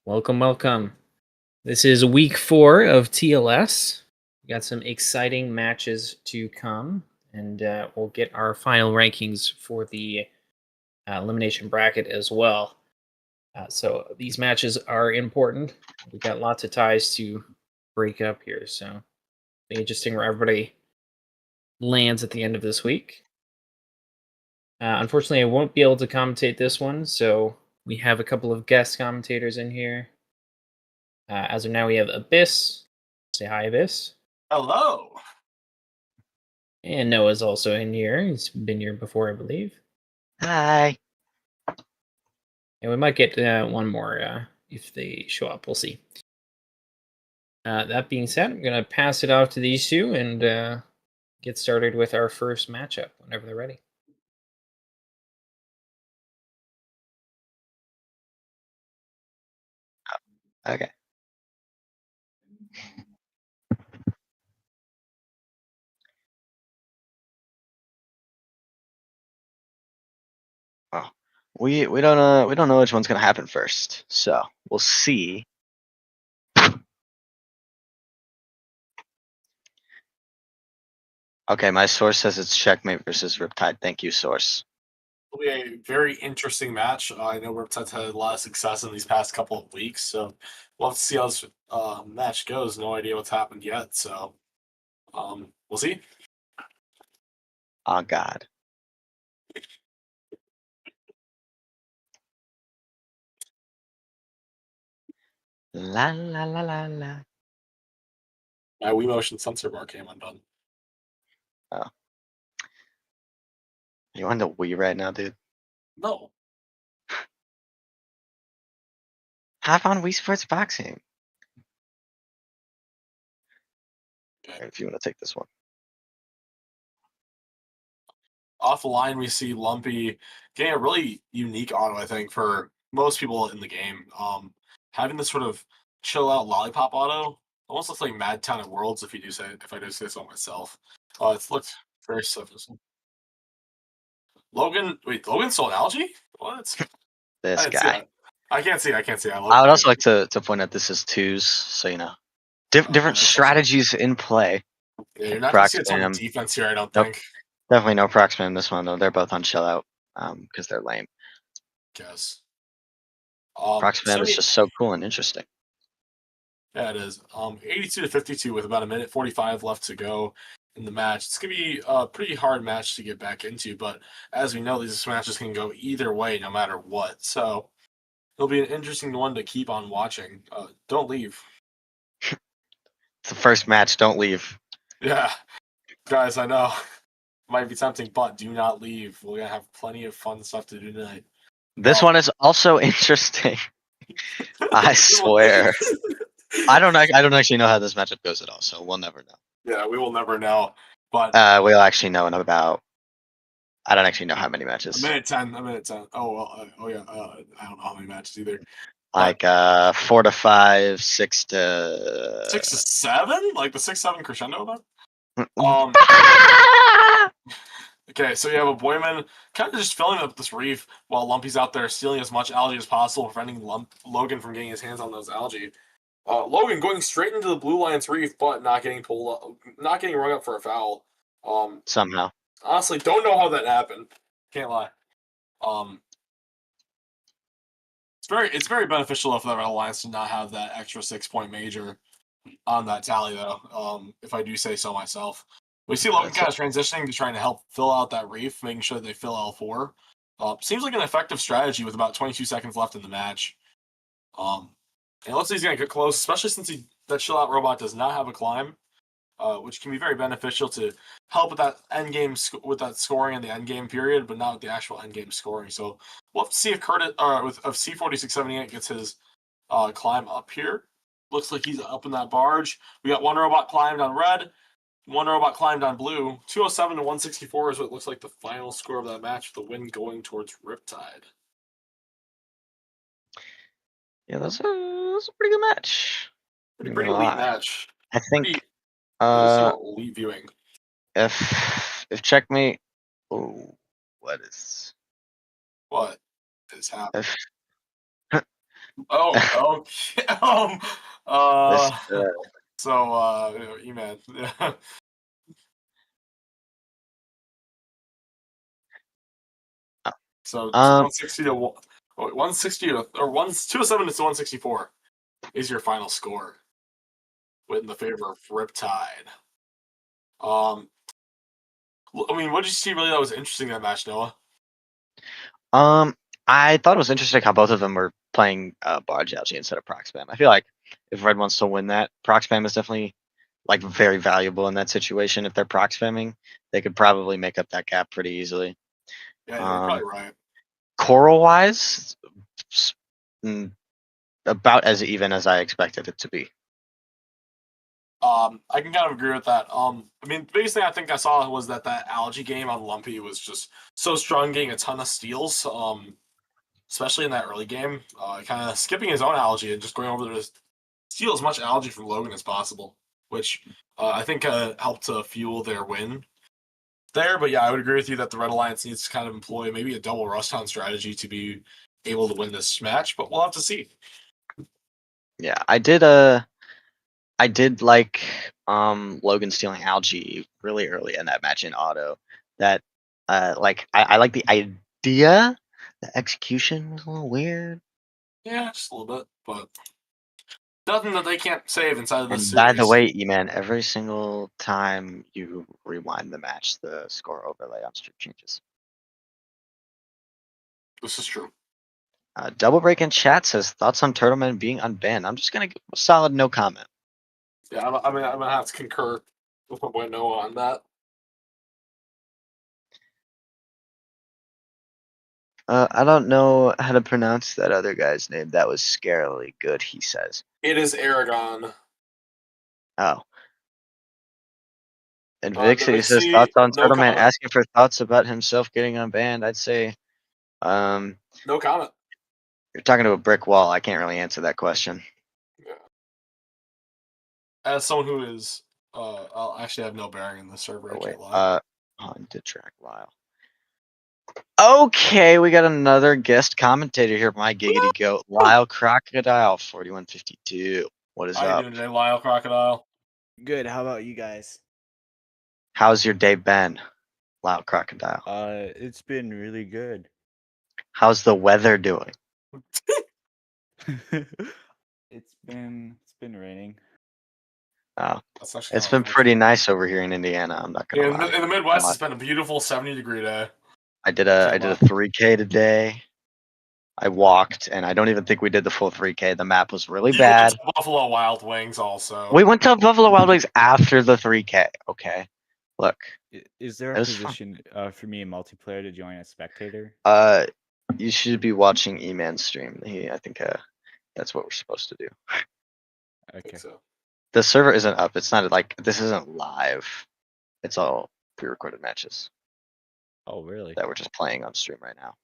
Welcome, welcome. This is week 4 of TLS. We got some exciting matches to come, and we'll get our final rankings for the elimination bracket as well. So these matches are important. We got lots of ties to break up here, so interesting where everybody lands at the end of this week. Unfortunately, I won't be able to commentate this one, so we have a couple of guest commentators in here. As of now, we have Abyss. Say hi, Abyss. Hello. And Noah's also in here. He's been here before, I believe. Hi. And we might get one more if they show up. We'll see. That being said, I'm going to pass it off to these two and get started with our first matchup whenever they're ready. Okay. Oh, we don't know which one's gonna happen first, so we'll see. Okay, my source says it's checkmate versus Riptide. Thank you, source. It'll be a very interesting match. I know Riptide's had a lot of success in these past couple of weeks, so we'll have to see how this match goes. No idea what's happened yet, so we'll see. Oh God. La la la la la. My Wii Motion sensor bar came undone. Oh. You on the Wii right now, dude? No. Have on Wii Sports Boxing. Okay. If you want to take this one. Off the line, we see Lumpy getting a really unique auto, I think, for most people in the game. Having this sort of chill out lollipop auto almost looks like Mad Town at Worlds, if I do say so myself. It looks very sufficient. Logan sold algae? What? This guy. I can't see. I would also like to point out this is twos, so you know. Different strategies in play. Yeah, you're not going to see a ton of defense here, I don't think. Definitely no proc spam in this one, though. They're both on chill out because they're lame. Guess. Proc spam is just so cool and interesting. Yeah, it is. 82 to 52 with about a minute 45 left to go in the match. It's going to be a pretty hard match to get back into, but as we know, these matches can go either way no matter what. So it'll be an interesting one to keep on watching. Don't leave. It's the first match. Don't leave. Yeah. Guys, I know. Might be tempting, but do not leave. We're going to have plenty of fun stuff to do tonight. This one is also interesting. I swear. I don't actually know how this matchup goes at all, so we'll never know. Yeah, we will never know. But we'll actually know in about. I don't actually know how many matches. A minute 10. Oh well. Yeah. I don't know how many matches either. Like 4 to 5, 6 to 6 to 7, like the 6-7 crescendo event. Okay, so you have a Boyman kind of just filling up this reef while Lumpy's out there stealing as much algae as possible, preventing Logan from getting his hands on those algae. Logan going straight into the Blue Lions reef, but not getting rung up for a foul. Somehow. Honestly, don't know how that happened. Can't lie. It's very beneficial for the Alliance to not have that extra 6-point major on that tally, though. If I do say so myself. We see Logan kind of transitioning to trying to help fill out that reef, making sure they fill L4. Seems like an effective strategy with about 22 seconds left in the match. And it looks like he's going to get close, especially since that chill out robot does not have a climb, which can be very beneficial to help with that end game with that scoring in the end game period, but not with the actual end game scoring. So we'll have to see if Curtis of C4678 gets his climb up here. Looks like he's up in that barge. We got one robot climbed on red. One robot climbed on blue. 207 to 164 is what looks like the final score of that match, with the win going towards Riptide. Yeah, that's a pretty good match. Pretty elite match. I think elite viewing. If checkmate, what is happening? Oh, okay. This, So, E-Man. So it's um, 160 to 160 to, or 207 to 164 is your final score, in the favor of Riptide. I mean, what did you see really that was interesting in that match, Noah? I thought it was interesting how both of them were playing barge algae instead of proc spam. I feel like if Red wants to win that, proc spam is definitely like very valuable in that situation. If they're proc spamming, they could probably make up that gap pretty easily. Yeah, you're probably right. Coral wise, about as even as I expected it to be. I can kind of agree with that. I mean, the biggest thing I think I saw was that algae game on Lumpy was just so strong, getting a ton of steals. Especially in that early game, kind of skipping his own algae and just going over there to steal as much algae from Logan as possible, which I think helped to fuel their win there. But yeah, I would agree with you that the Red Alliance needs to kind of employ maybe a double Rusthound strategy to be able to win this match, but we'll have to see. Yeah, I did like Logan stealing algae really early in that match in auto. That like I like the idea. The execution was a little weird. Yeah, just a little bit, but nothing that they can't save inside of this And by the series. way, E-Man, every single time you rewind the match, the score overlay on stream changes. This is true. Double Break in chat says thoughts on Turtleman being unbanned. I'm just gonna give a solid no comment. Yeah, I'm gonna have to concur with my boy Noah on that. I don't know how to pronounce that other guy's name. That was scarily good, he says. It is Aragon. Oh. And The Vixie says Vixie, thoughts on no Turtleman, comment. asking for thoughts about himself getting unbanned. I'd say No comment. you're talking to a brick wall. I can't really answer that question. Yeah. As someone who is, I'll actually have no bearing in the server. Oh, I wait. can't lie. Haunted track Lyle. Okay, we got another guest commentator here, my giggity goat, Lyle Crocodile, 4152. What is How you up? doing today, Lyle Crocodile? Good. How about you guys? How's your day been, Lyle Crocodile? It's been really good. How's the weather doing? It's been raining. Oh, That's actually it's kind been of pretty nice over here in Indiana. I'm not gonna Yeah, lie. in the Midwest, it's been a beautiful 70-degree day. I did a 3K today. I walked, and I don't even think we did the full 3K. The map was really You bad. went to Buffalo Wild Wings also. We went to Buffalo Wild Wings after the 3K. Okay, look. Is there It a was fun. position for me in multiplayer to join as spectator? You should be watching E-Man's stream. I think that's what we're supposed to do. I Okay. think so. The server isn't up. It's not like this isn't live. It's all pre-recorded matches Oh, really? that we're just playing on stream right now.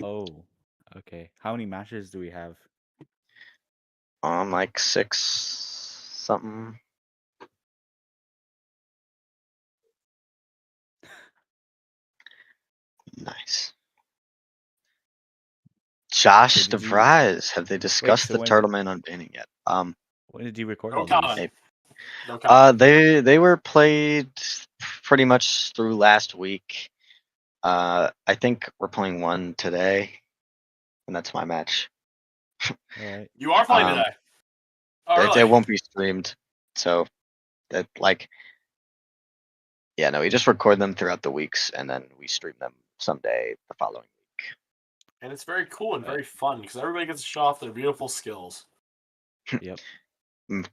Oh, okay. How many matches do we have? Like 6 something. Nice. Josh did you- DeVries, have they discussed so the when- Turtleman unbanning yet? When did you record No all comment. these? No comment. They were played pretty much through last week. I think we're playing one today, and that's my match. All right. You are playing today. Oh, really? It won't be streamed, so that yeah, no, we just record them throughout the weeks, and then we stream them someday the following week. And it's very cool and very fun because everybody gets to show off their beautiful skills. Yep.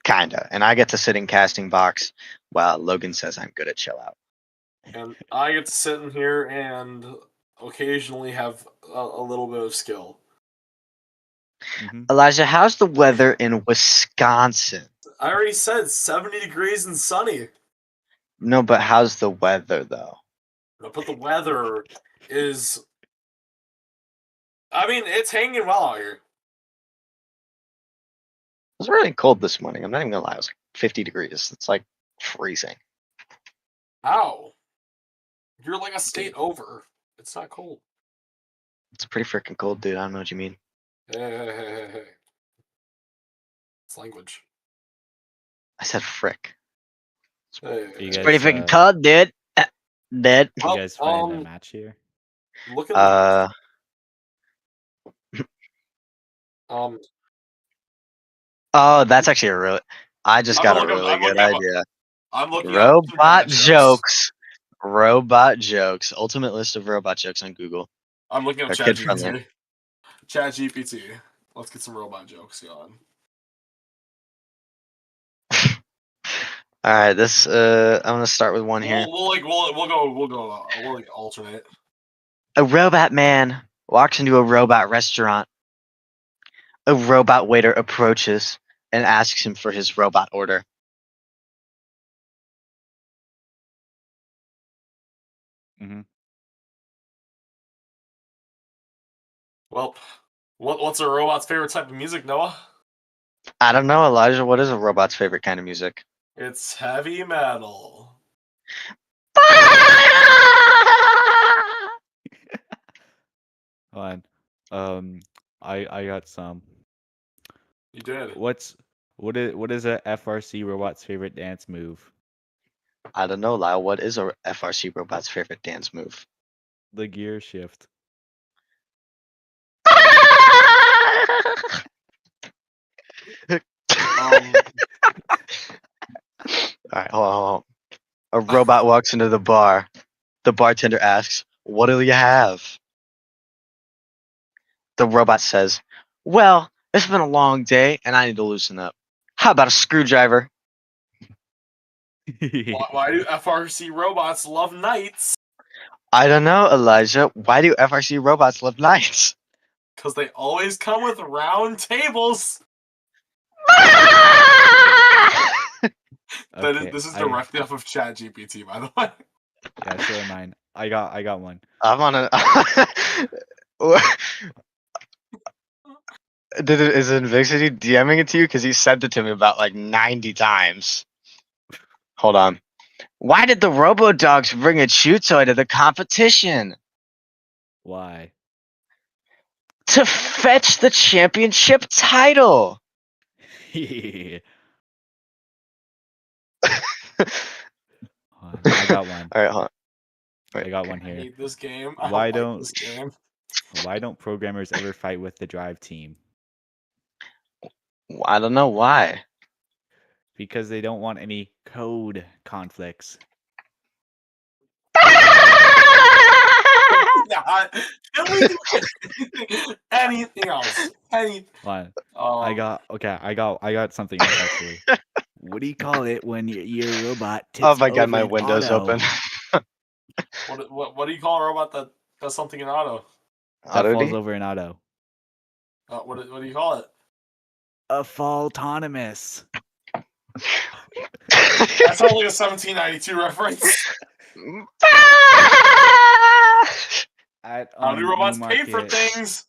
Kinda, and I get to sit in casting box while Logan says I'm good at chill out. And I get to sit in here and occasionally have a little bit of skill. Elijah, how's the weather in Wisconsin? I already said 70 degrees and sunny. No, but how's the weather though? But the weather is, I mean, it's hanging well out here. It was really cold this morning. I'm not even gonna lie. It was like 50 degrees. It's like freezing. Ow. You're like a state over. It's not cold. It's pretty freaking cold, dude. I don't know what you mean. Hey. It's language. I said frick. You It's guys, pretty freaking cold, dude. Dude. You guys find a match here? Look at Oh, that's actually a really. I just I'm got a looking up- really I'm good looking up- idea. I'm looking Robot up jokes. Robot jokes. Ultimate list of robot jokes on Google. I'm looking up They're kid-friendly. ChatGPT. ChatGPT. Let's get some robot jokes going. All right, this. I'm gonna start with one here. We'll go alternate. A robot man walks into a robot restaurant. A robot waiter approaches and asks him for his robot order. Mm-hmm. Well, what's a robot's favorite type of music, Noah? I don't know, Elijah. What is a robot's favorite kind of music? It's heavy metal. Hold on. I got some. You did. What is a FRC robot's favorite dance move? I don't know, Lyle. What is a FRC robot's favorite dance move? The gear shift. All right, hold on. A robot walks into the bar. The bartender asks, "What do you have?" The robot says, "Well, it's been a long day and I need to loosen up. How about a screwdriver?" Why do FRC robots love knights? I don't know, Elijah. Why do FRC robots love knights? Because they always come with round tables. Okay, This is directly off of ChatGPT, by the way. Yeah, so am mine. I got one. I'm on a. Is Invixity DMing it to you? Because he sent it to me about like 90 times. Hold on. Why did the Robo Dogs bring a chew toy to the competition? Why? To fetch the championship title. Hold on, I got one. All right, hold on. I got one I here. hate this game. Why don't don't- like this game? Why don't programmers ever fight with the drive team? I don't know why. Because they don't want any code conflicts. Can we do anything else? Hold on. I got something else actually. What do you call it when your robot tips Oh my god, over my an window's auto? open. What do you call a robot that does something in auto? That Auto falls D? over an auto. What do you call it? A fall autonomous. That sounds like a 1792 reference. At How do robots pay for Newmarket- things?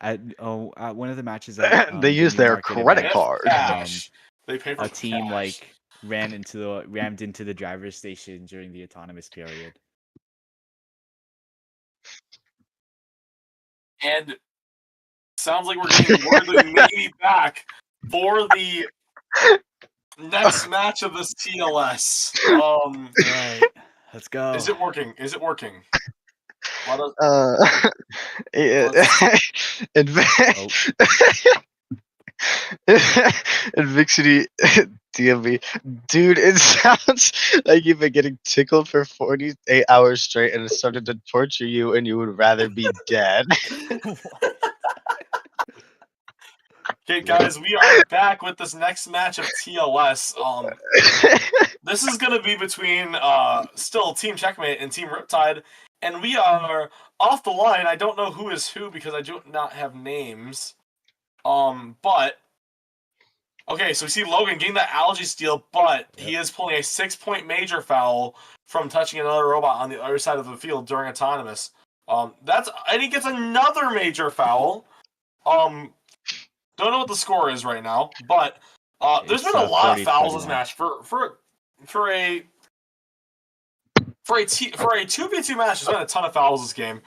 At one of the matches at They the use their Newmarket credit event, card. Cash. They pay for a team cash. rammed into the driver's station during the autonomous period. And sounds like we're getting word that we may be back for the next match of this TLS. Right. Let's go. Is it working? Is it working? Let us- Invixity DMV. Dude, it sounds like you've been getting tickled for 48 hours straight and it started to torture you and you would rather be dead. Okay, guys, we are back with this next match of TLS. This is gonna be between still Team Checkmate and Team Riptide, and we are off the line. I don't know who is who because I do not have names. But okay, so we see Logan getting that algae steal, but he is pulling a 6-point major foul from touching another robot on the other side of the field during autonomous. And he gets another major foul. Don't know what the score is right now, but there's It's, been a lot of fouls 40-21. this match for a 2v2 match. There's been a ton of fouls this game.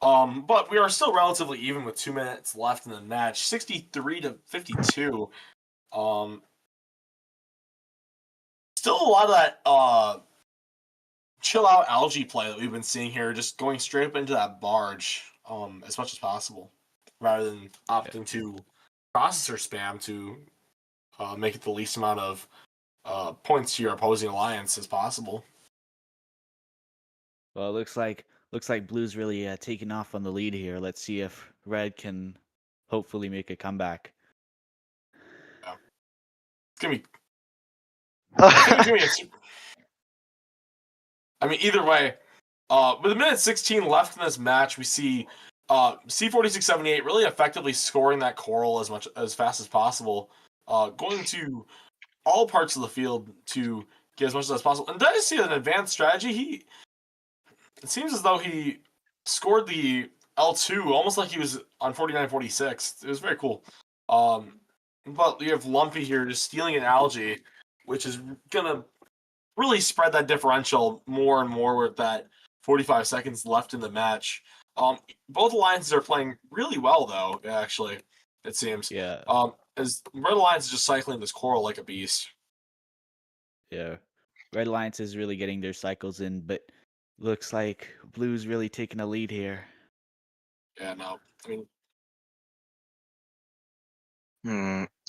But we are still relatively even with 2 minutes left in the match, 63-52. Still a lot of that chill out algae play that we've been seeing here, just going straight up into that barge as much as possible, rather than opting to processor spam to make it the least amount of points to your opposing alliance as possible. Well, it looks like Blue's really taking off on the lead here. Let's see if Red can hopefully make a comeback. Yeah. It's gonna be. I think it's gonna be I mean, either way, with a minute 16 left in this match, we see C4678 really effectively scoring that coral as fast as possible, going to all parts of the field to get as much as possible. And did I see an advanced strategy? It seems as though he scored the L2 almost like he was on 49-46. It was very cool. But we have Lumpy here just stealing an algae, which is gonna really spread that differential more and more with that 45 seconds left in the match. Both alliances are playing really well, though, actually, it seems. Yeah. As Red Alliance is just cycling this coral like a beast. Yeah. Red Alliance is really getting their cycles in, but looks like Blue's really taking a lead here. Yeah, no. I mean,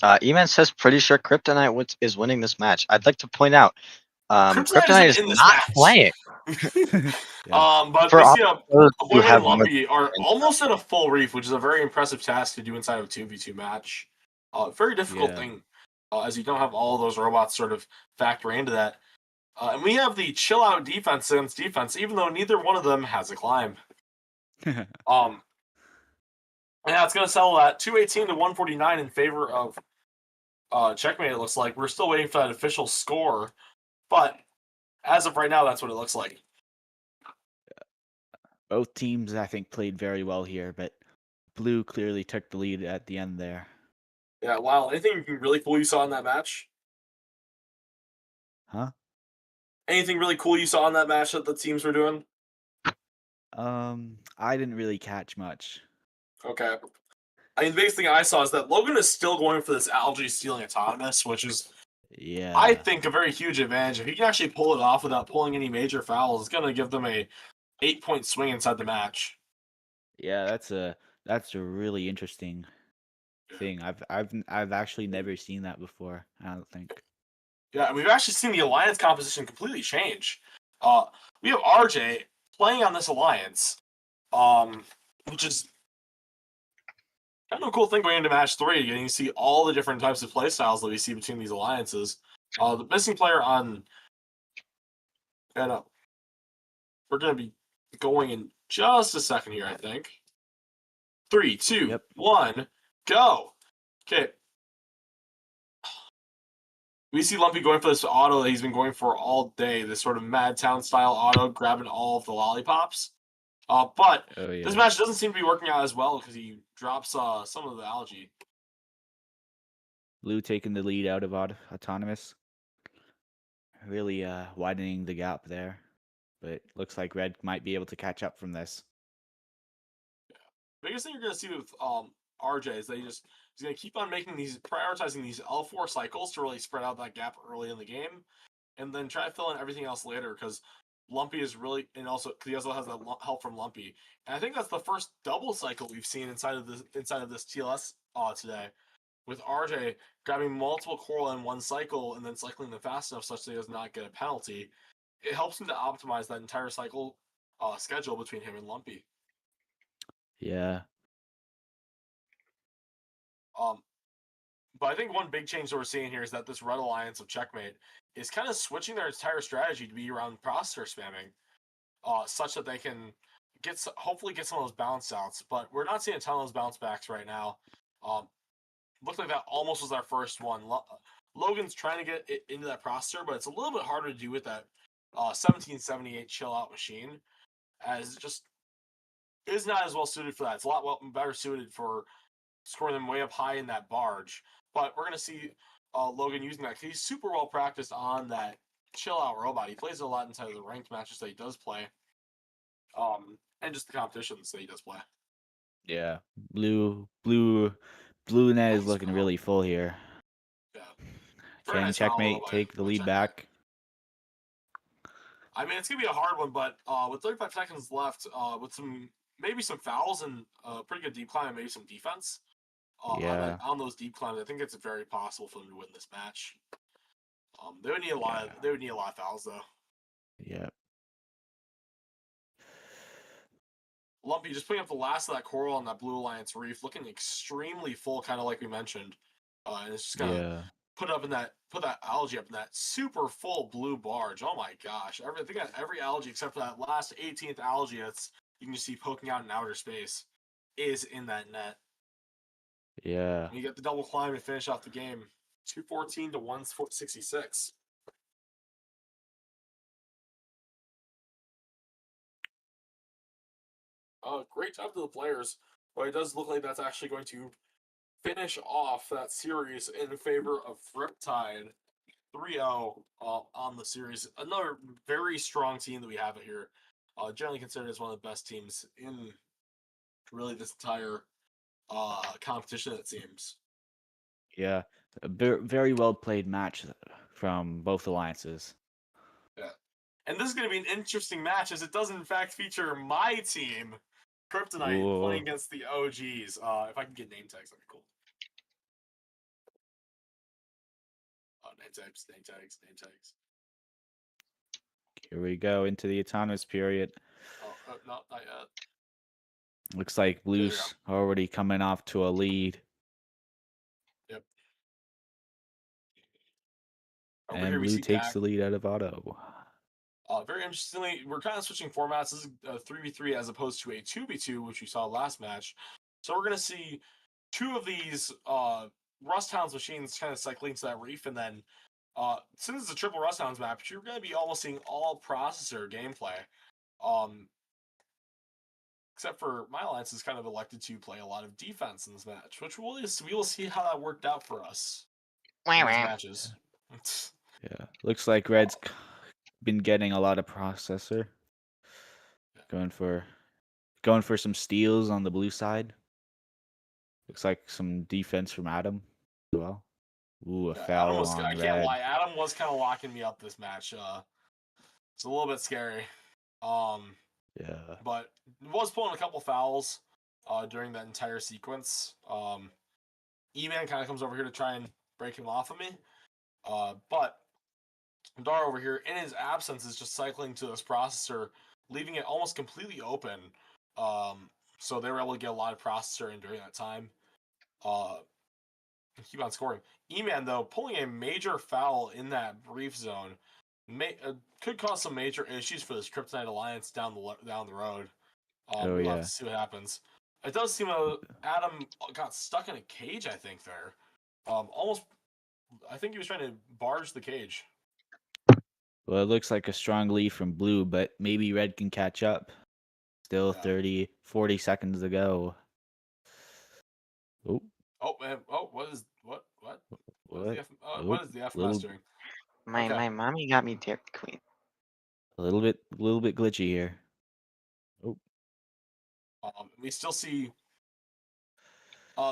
Eman says pretty sure Kryptonite is winning this match. I'd like to point out, Kryptonite is isn't in this not match. playing. But For we all see those who Hoyman and have Lumpy are almost at a full reef, which is a very impressive task to do inside of a 2v2 match. Very difficult thing, as you don't have all those robots sort of factor into that. And we have the chill out defense against defense, even though neither one of them has a climb. Yeah, it's going to settle at 218 to 149 in favor of Checkmate, it looks like. We're still waiting for that official score, but as of right now, that's what it looks like. Both teams, I think, played very well here, but Blue clearly took the lead at the end there. Yeah, wow. Anything really cool you saw in that match? Huh? Anything really cool you saw in that match that the teams were doing? I didn't really catch much. Okay. I mean, the biggest thing I saw is that Logan is still going for this algae stealing autonomous, which is, I think, a very huge advantage. If he can actually pull it off without pulling any major fouls, it's going to give them a 8-point swing inside the match. Yeah, that's a really interesting thing. I've actually never seen that before, I don't think. Yeah, we've actually seen the alliance composition completely change. We have RJ playing on this alliance, which is kind of a cool thing going into match 3, getting to see all the different types of play styles that we see between these alliances. The missing player on... we're going to be going in just a second here, I think. 3, 2, 1, go! Okay. We see Lumpy going for this auto that he's been going for all day, this sort of Madtown style auto, grabbing all of the lollipops. But this match doesn't seem to be working out as well because he drops some of the algae. Blue taking the lead out of autonomous. Really widening the gap there. But looks like Red might be able to catch up from this. Biggest thing you're going to see with RJ is that he's going to keep on prioritizing these L4 cycles to really spread out that gap early in the game, and then try to fill in everything else later because Lumpy is really, and also he also has that help from Lumpy. And I think that's the first double cycle we've seen inside of this TLS today, with RJ grabbing multiple coral in one cycle and then cycling them fast enough such that he does not get a penalty. It helps him to optimize that entire cycle schedule between him and Lumpy. Yeah. But I think one big change that we're seeing here is that this Red Alliance of Checkmate is kind of switching their entire strategy to be around processor spamming, such that they can hopefully get some of those bounce outs. But we're not seeing a ton of those bounce backs right now. Looks like that almost was our first one. Logan's trying to get it into that processor, but it's a little bit harder to do with that 1778 chill out machine, as it just is not as well suited for that. It's a lot better suited for scoring them way up high in that barge. But we're going to see Logan using that. He's super well practiced on that chill out robot. He plays it a lot inside of the ranked matches that he does play. and just the competitions that he does play. Yeah, blue net is Nice looking foul. really full here. Yeah. Very Can nice foul, though, checkmate by take the lead Checkmate. back? I mean, it's gonna be a hard one, but with 35 seconds left, with maybe some fouls and pretty good deep climb and maybe some defense Yeah, on those deep climbs, I think it's very possible for them to win this match. They would need a lot yeah, of fouls though. yeah, Lumpy just putting up the last of that coral on that Blue Alliance reef, looking extremely full, kind of like we mentioned, and it's just gonna yeah. put that algae up in that super full blue barge. Oh my gosh! I think every algae except for that last 18th algae that's you can just see poking out in outer space is in that net. Yeah, And you get the double climb to finish off the game, 214 to 166. Great job to the players, but it does look like that's actually going to finish off that series in favor of Riptide 3-0 on the series. Another very strong team that we have here. Generally considered as one of the best teams in really this entire competition, it seems. yeah. A very well played match from both alliances. Yeah. And this is going to be an interesting match as it does, in fact, feature my team, Kryptonite, playing Whoa. against the OGs. If I can get name tags, that'd be cool. Name tags. Here we go into the autonomous period. Oh, no, not yet. Looks like Blue's already coming off to a lead. Yep. And Blue takes the lead out of auto. Very interestingly, we're kind of switching formats. This is a 3v3 as opposed to a 2v2, which we saw last match. So we're going to see two of these Rust Hounds machines kind of cycling to that reef, and then since it's a triple Rust Hounds map, you're going to be almost seeing all processor gameplay. Except for my alliance is kind of elected to play a lot of defense in this match, which we will see how that worked out for us in these matches. Yeah, looks like Red's been getting a lot of processor. Going for some steals on the blue side. Looks like some defense from Adam as well. Ooh, a foul on I Red. can't lie. Adam was kind of locking me up this match. It's a little bit scary. Yeah. But was pulling a couple fouls during that entire sequence. E-Man kind of comes over here to try and break him off of me. But Dar over here, in his absence, is just cycling to this processor, leaving it almost completely open. So they were able to get a lot of processor in during that time. Keep on scoring. E-Man, though, pulling a major foul in that brief zone could cause some major issues for this Kryptonite Alliance down the road. We'll have to see what happens. It does seem Adam got stuck in a cage, I think, there. I think he was trying to barge the cage. Well, it looks like a strong lead from Blue, but maybe Red can catch up. Still 40 seconds to go. Oh. Oh, man. Oh, what is the FMS doing? My mommy got me Dairy Queen. A little bit glitchy here. Oh. We still see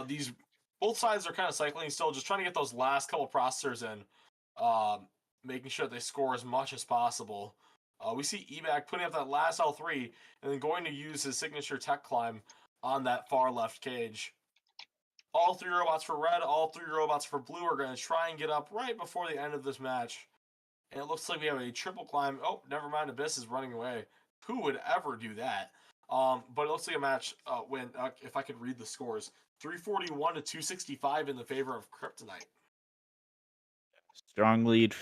these both sides are kind of cycling still, just trying to get those last couple processors in, making sure they score as much as possible. We see Ebac putting up that last L3 and then going to use his signature tech climb on that far left cage. All three robots for red, all three robots for blue are going to try and get up right before the end of this match. And it looks like we have a triple climb. Oh, never mind. Abyss is running away. Who would ever do that? But it looks like a match when, if I could read the scores, 341 to 265 in the favor of Kryptonite. Strong lead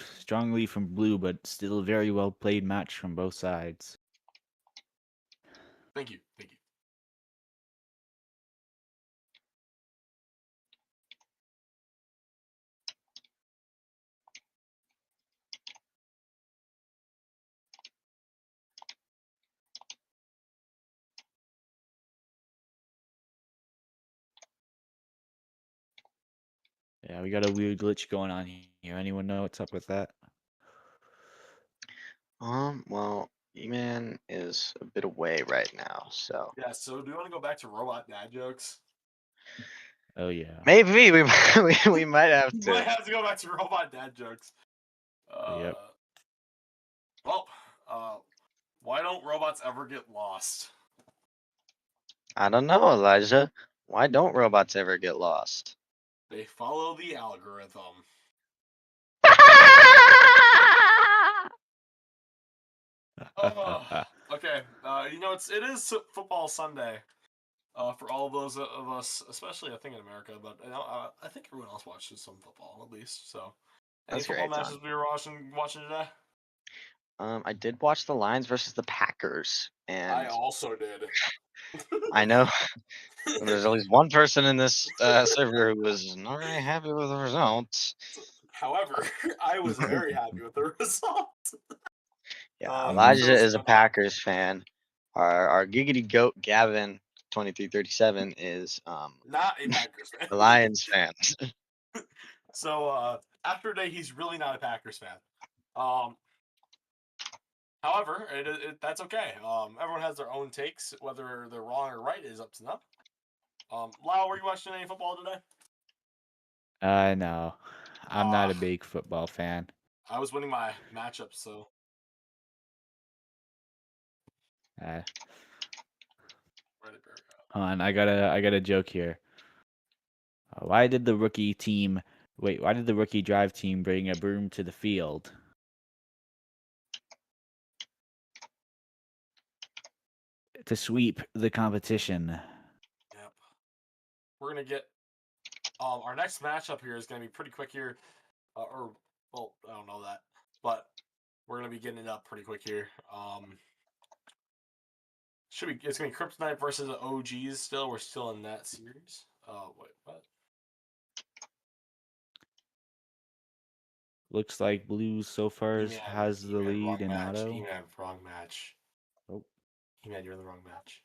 from Blue, but still a very well played match from both sides. Thank you. Yeah, we got a weird glitch going on here. Anyone know what's up with that? Well, E-Man is a bit away right now, so Yeah. So do you want to go back to robot dad jokes? Oh yeah. maybe we might have You might to. have to go back to robot dad jokes. Yep. Well, why don't robots ever get lost? I don't know, Elijah. Why don't robots ever get lost? They follow the algorithm. Oh, okay. It is football Sunday. For all those of us, especially I think in America, but I think everyone else watches some football at least. So, any That's football great, matches Don. we were watching today? I did watch the Lions versus the Packers, I and also did. I know there's at least one person in this server who was not very happy with the result. However, I was very happy with the result. Yeah, It Elijah feels is a good. Packers fan. Our giggity goat Gavin 2337 is Not a Packers fan. the Lions fan. So after today, he's really not a Packers fan. However, that's okay. Everyone has their own takes. Whether they're wrong or right is up to them. Lyle, were you watching any football today? No, I'm not a Uh, big football fan. I was winning my matchup, so Uh, where did Barry go? Hold on, I got a joke here. Why did the rookie drive team bring a broom to the field? To sweep the competition. Yep. We're gonna get our next matchup here is gonna be pretty quick here, I don't know that, but we're gonna be getting it up pretty quick here. It's gonna be Kryptonite versus the OGs. Still, we're still in that series. Wait, what? Looks like Blues so far E-Man, has the E-Man, lead wrong in match. auto. E-Man, wrong match. Oh, E-Man, you're in the wrong match.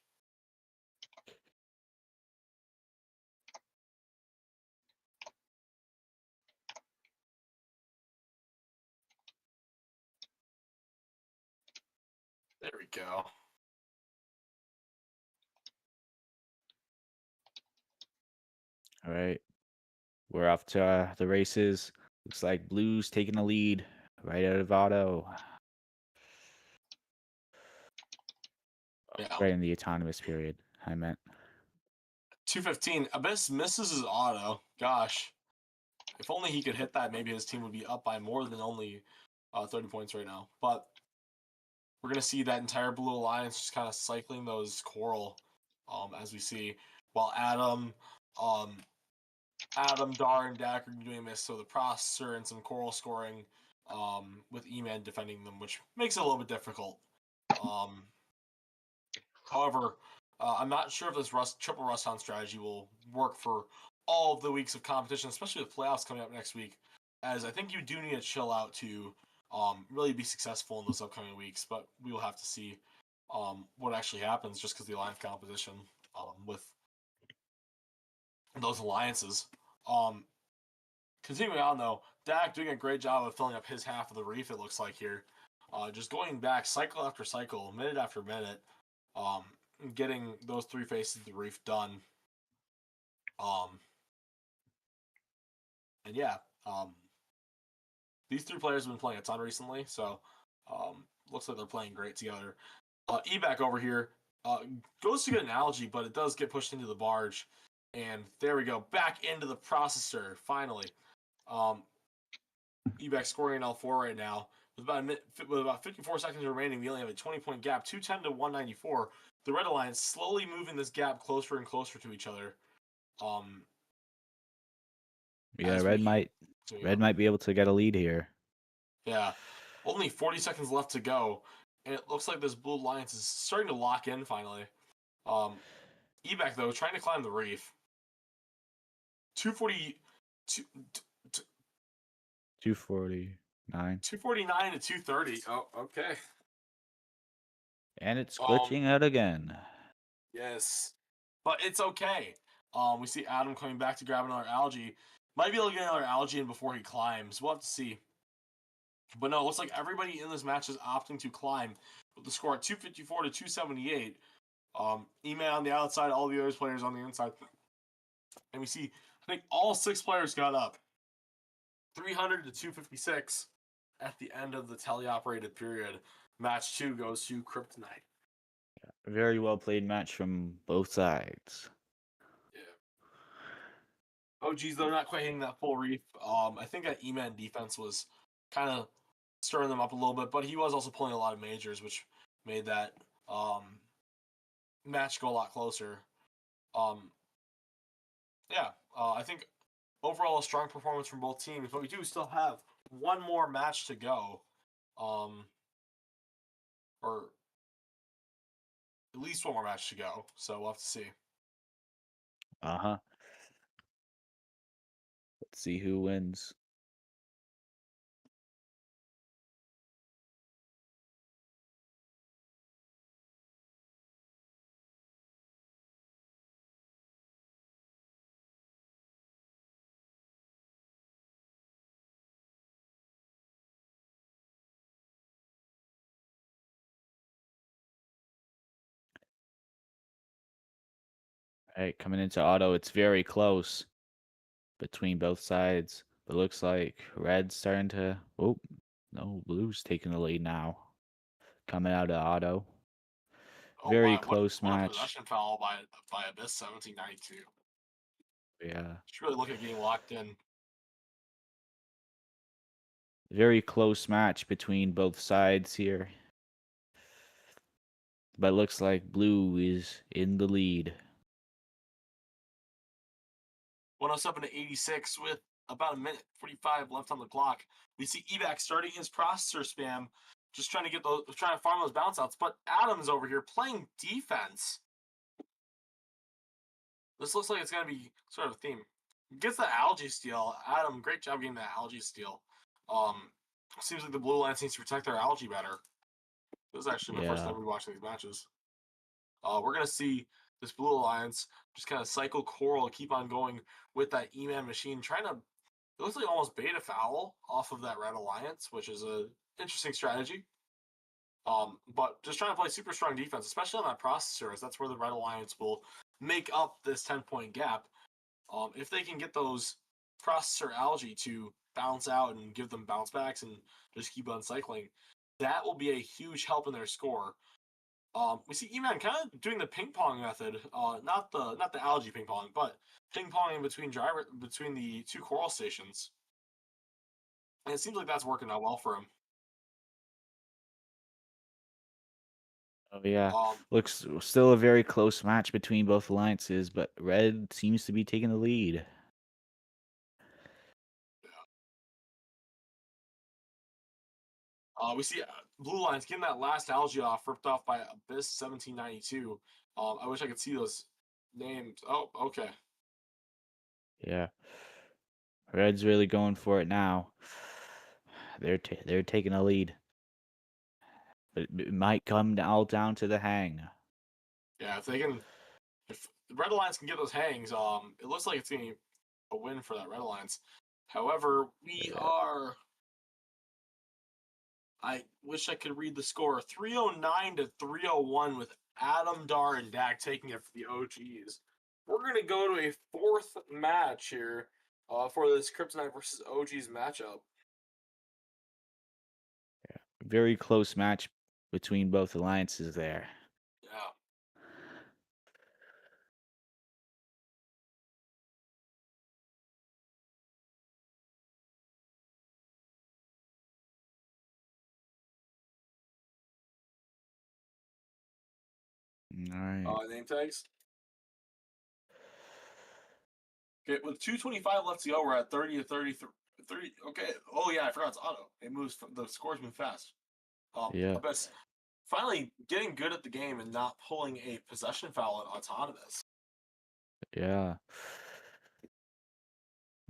There we go. all right. We're off to the races. Looks like Blues taking the lead right out of auto. Yeah. Right in the autonomous period, I meant. 215. Abyss misses his auto. Gosh. If only he could hit that, maybe his team would be up by more than only 30 points right now. But we're going to see that entire Blue Alliance just kind of cycling those coral as we see. While Adam, Dar, and Dak are doing this, so the processor and some coral scoring with E-Man defending them, which makes it a little bit difficult. However, I'm not sure if this triple rust hound strategy will work for all of the weeks of competition, especially with playoffs coming up next week, as I think you do need to chill out to really be successful in those upcoming weeks. But we will have to see what actually happens just because the alliance competition with those alliances. Continuing on, though, Dak doing a great job of filling up his half of the reef, it looks like here. Just going back cycle after cycle, minute after minute, um, getting those three faces of the reef done. And yeah, these three players have been playing a ton recently, so looks like they're playing great together. Eback over here goes to get an analogy, but it does get pushed into the barge. And there we go, back into the processor, finally. Eback scoring an L4 right now. With about 54 seconds remaining, we only have a 20-point gap, 210 to 194. The Red Alliance slowly moving this gap closer and closer to each other. Yeah, As Red we might be able to get a lead here. Yeah. Only 40 seconds left to go. And it looks like this Blue Alliance is starting to lock in finally. Eback, though, trying to climb the reef. 240, 249. 249 to 230. Oh, okay. And it's glitching out again. Yes. But it's okay. We see Adam coming back to grab another algae. Might be able to get another algae in before he climbs. We'll have to see. But no, it looks like everybody in this match is opting to climb with the score at 254 to 278. E-Man on the outside, all the other players on the inside. And we see, I think all 6 players got up. 300 to 256 at the end of the teleoperated period. Match 2 goes to Kryptonite. Very well played match from both sides. Yeah. Oh, geez, they're not quite hitting that full reef. I think that E-Man defense was kind of stirring them up a little bit, but he was also pulling a lot of majors, which made that match go a lot closer. I think overall a strong performance from both teams, but we do still have one more match to go, or at least one more match to go. So we'll have to see. Uh-huh. Let's see who wins. All right, coming into auto, it's very close between both sides. But looks like red's starting to. Oh, no, blue's taking the lead now. Coming out of auto. Oh Very my! close What a match. possession foul by Abyss 1792. Yeah. Just really look at getting locked in. Very close match between both sides here. But looks like blue is in the lead. 107 to 86 with about a minute 45 left on the clock. We see Evac starting his processor spam, just trying to farm those bounce outs. But Adams over here playing defense. This looks like it's going to be sort of a theme. Gets the algae steal. Adam, great job getting that algae steal. Seems like the Blue Lions needs to protect their algae better. This is actually my first time watching these matches. We're going to see this Blue Alliance just kind of cycle Coral, keep on going with that E-Man machine, trying to, it looks like almost bait a foul off of that Red Alliance, which is an interesting strategy. But just trying to play super strong defense, especially on that processor, as that's where the Red Alliance will make up this 10-point gap. If they can get those processor algae to bounce out and give them bounce backs and just keep on cycling, that will be a huge help in their score. We see E-Man kind of doing the ping pong method, not the algae ping pong, but ping ponging between the 2 coral stations, and it seems like that's working out well for him. Oh yeah, looks still a very close match between both alliances, but red seems to be taking the lead. We see Blue Lions getting that last algae off, ripped off by Abyss 1792. I wish I could see those names. Oh, okay. Yeah, red's really going for it now. They're taking a lead, but it might come all down to the hang. Yeah, if the Red Alliance can get those hangs, it looks like it's going to be a win for that Red Alliance. However, I wish I could read the score. 309 to 301 with Adam, Dar, and Dak taking it for the OGs. We're going to go to a 4th match here for this Kryptonite versus OGs matchup. Yeah, very close match between both alliances there. Yeah. All right. Name tags. Okay, with 2:25 left to go, we're at 30 to 33. 30. Okay. Oh yeah, I forgot it's auto. It moves. The scores move fast. Yeah. Abyss finally getting good at the game and not pulling a possession foul at autonomous. Yeah.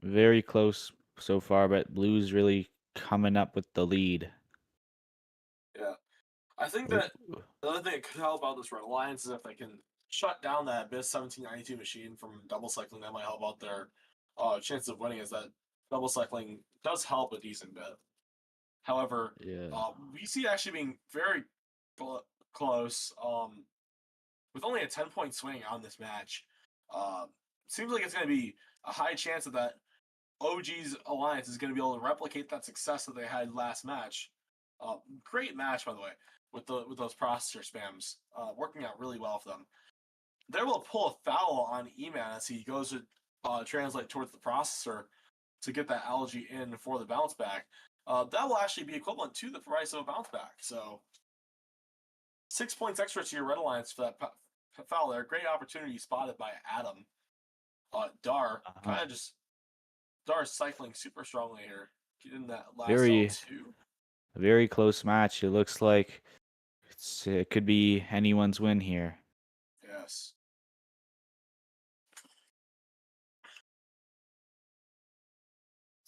Very close so far, but blue's really coming up with the lead. Yeah. I think that the other thing that could help out this Red Alliance is if they can shut down that Abyss 1792 machine from double cycling. That might help out their chances of winning, as that double cycling does help a decent bit. However, Yeah. we see it actually being very close. With only a 10-point swing on this match, seems like it's going to be a high chance that OG's alliance is going to be able to replicate that success that they had last match. Great match, by the way, with those processor spams, working out really well for them. They're able to pull a foul on E-Man as he goes to translate towards the processor to get that algae in for the bounce back. That will actually be equivalent to the price of a bounce back. So 6 points extra to your Red Alliance for that foul there. Great opportunity spotted by Adam. Dar kind of just Dar's cycling super strongly here. Getting that last Very, L2. very close match. It looks like it could be anyone's win here. Yes.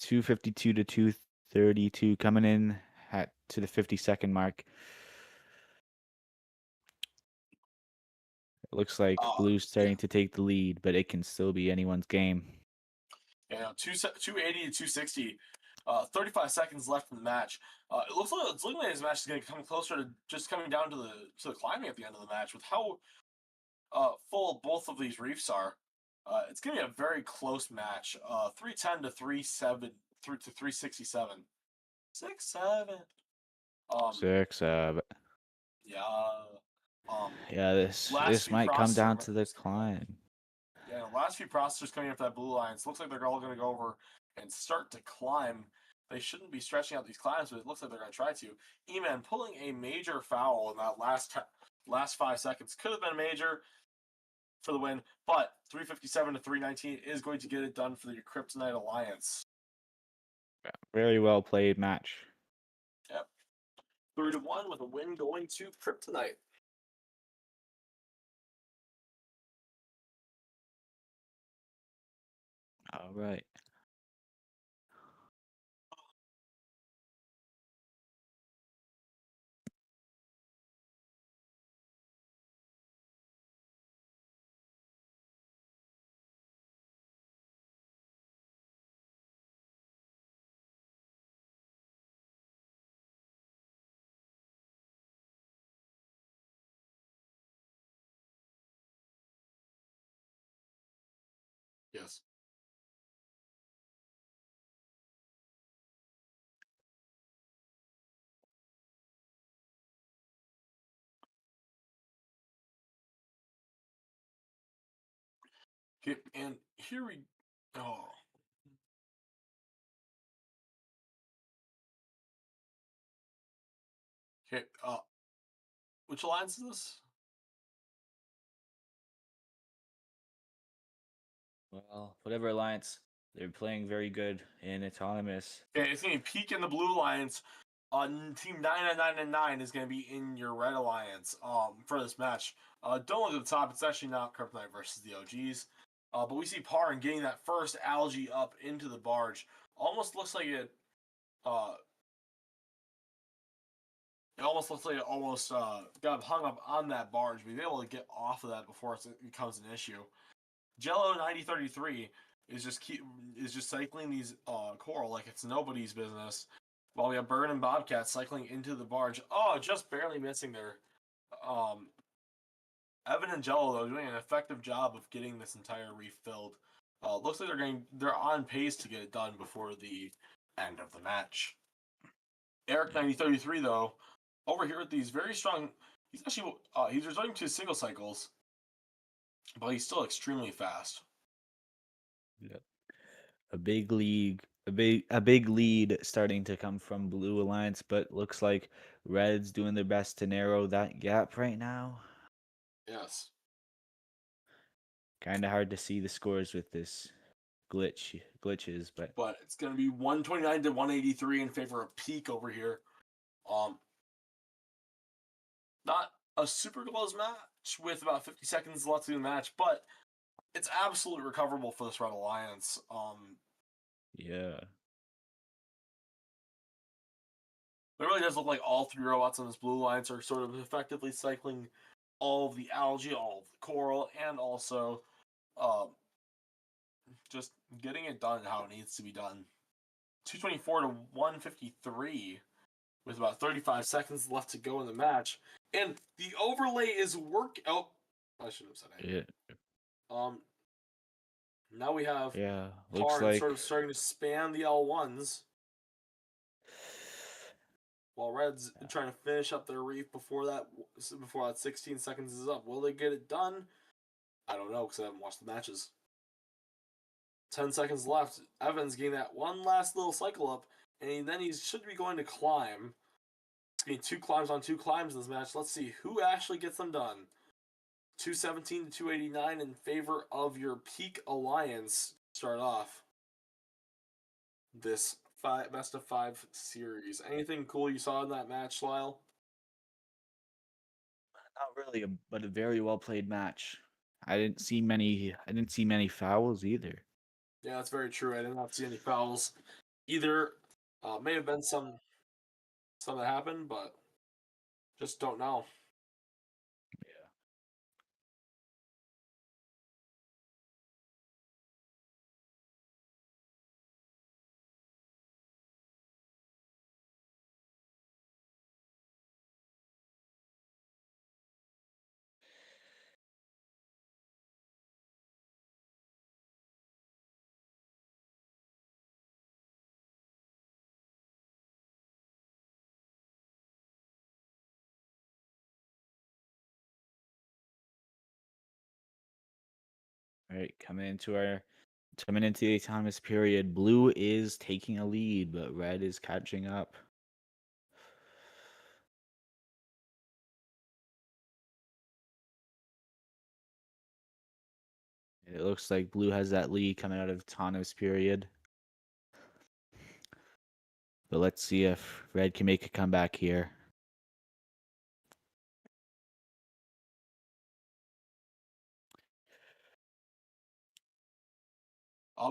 $252 to $232 coming in to the 50-second mark. It looks like Blue's starting to take the lead, but it can still be anyone's game. Yeah, 280 to 260. 35 seconds left in the match. It looks like this match is going to come closer to just coming down to the climbing at the end of the match with how full both of these reefs are. It's going to be a very close match. 310 to 37 through to 367. 6-7. 6-7. Yeah. Yeah, this might come down to the climb. Yeah, last few processors coming up that blue lines. Looks like they're all going to go over and start to climb. They shouldn't be stretching out these climbs, but it looks like they're going to try to. E-Man pulling a major foul in that last 5 seconds. Could have been major for the win, but 357 to 319 is going to get it done for the Kryptonite Alliance. Yeah, very well played match. Yep. 3-1 with a win going to Kryptonite. All right. Yes. Okay, and here we go. Okay, which alliance is this? Well, whatever alliance, they're playing very good in autonomous. Okay, it's going to be Peak in the Blue Alliance. Team 999 is going to be in your Red Alliance for this match. Don't look at the top. It's actually not Kryptonite versus the OGs. But we see Parn getting that first algae up into the barge. Almost looks like it got hung up on that barge. We've been able to get off of that before it becomes an issue. Jello 9033 is just cycling these coral like it's nobody's business. While we have Bird and Bobcat cycling into the barge. Oh, just barely missing there. Evan and Jello though doing an effective job of getting this entire reef filled. Looks like they're on pace to get it done before the end of the match. Eric 9033 though, over here with these very strong. He's resorting to single cycles, but he's still extremely fast. Yep. A big lead starting to come from Blue Alliance, but looks like Red's doing their best to narrow that gap right now. Yes. Kind of hard to see the scores with this glitches, but It's going to be 129 to 183 in favor of Peak over here. Not a super close match with about 50 seconds left in the match, but it's absolutely recoverable for this Red Alliance. yeah. It really does look like all three robots on this Blue Alliance are sort of effectively cycling all of the algae, all of the coral, and also just getting it done how it needs to be done. 224 to 153 with about 35 seconds left to go in the match. And the overlay is work. Oh, I shouldn't have said it. Yeah. Now we have Looks Parn like sort of starting to spam the L1s, while Red's trying to finish up their reef before that 16 seconds is up. Will they get it done? I don't know because I haven't watched the matches. 10 seconds left. Evans getting that one last little cycle up, and then he should be going to climb. It's going to be 2 climbs on 2 climbs in this match. Let's see who actually gets them done. 217 to 289 in favor of your Peak Alliance. Start off this best of 5 series. Anything cool you saw in that match, Lyle? not really, but a very well played match. I didn't see many fouls either. Yeah, that's very true. I did not see any fouls either. May have been some that happened, but just don't know. All right, coming into the autonomous period, blue is taking a lead, but red is catching up. It looks like blue has that lead coming out of autonomous period. But let's see if red can make a comeback here.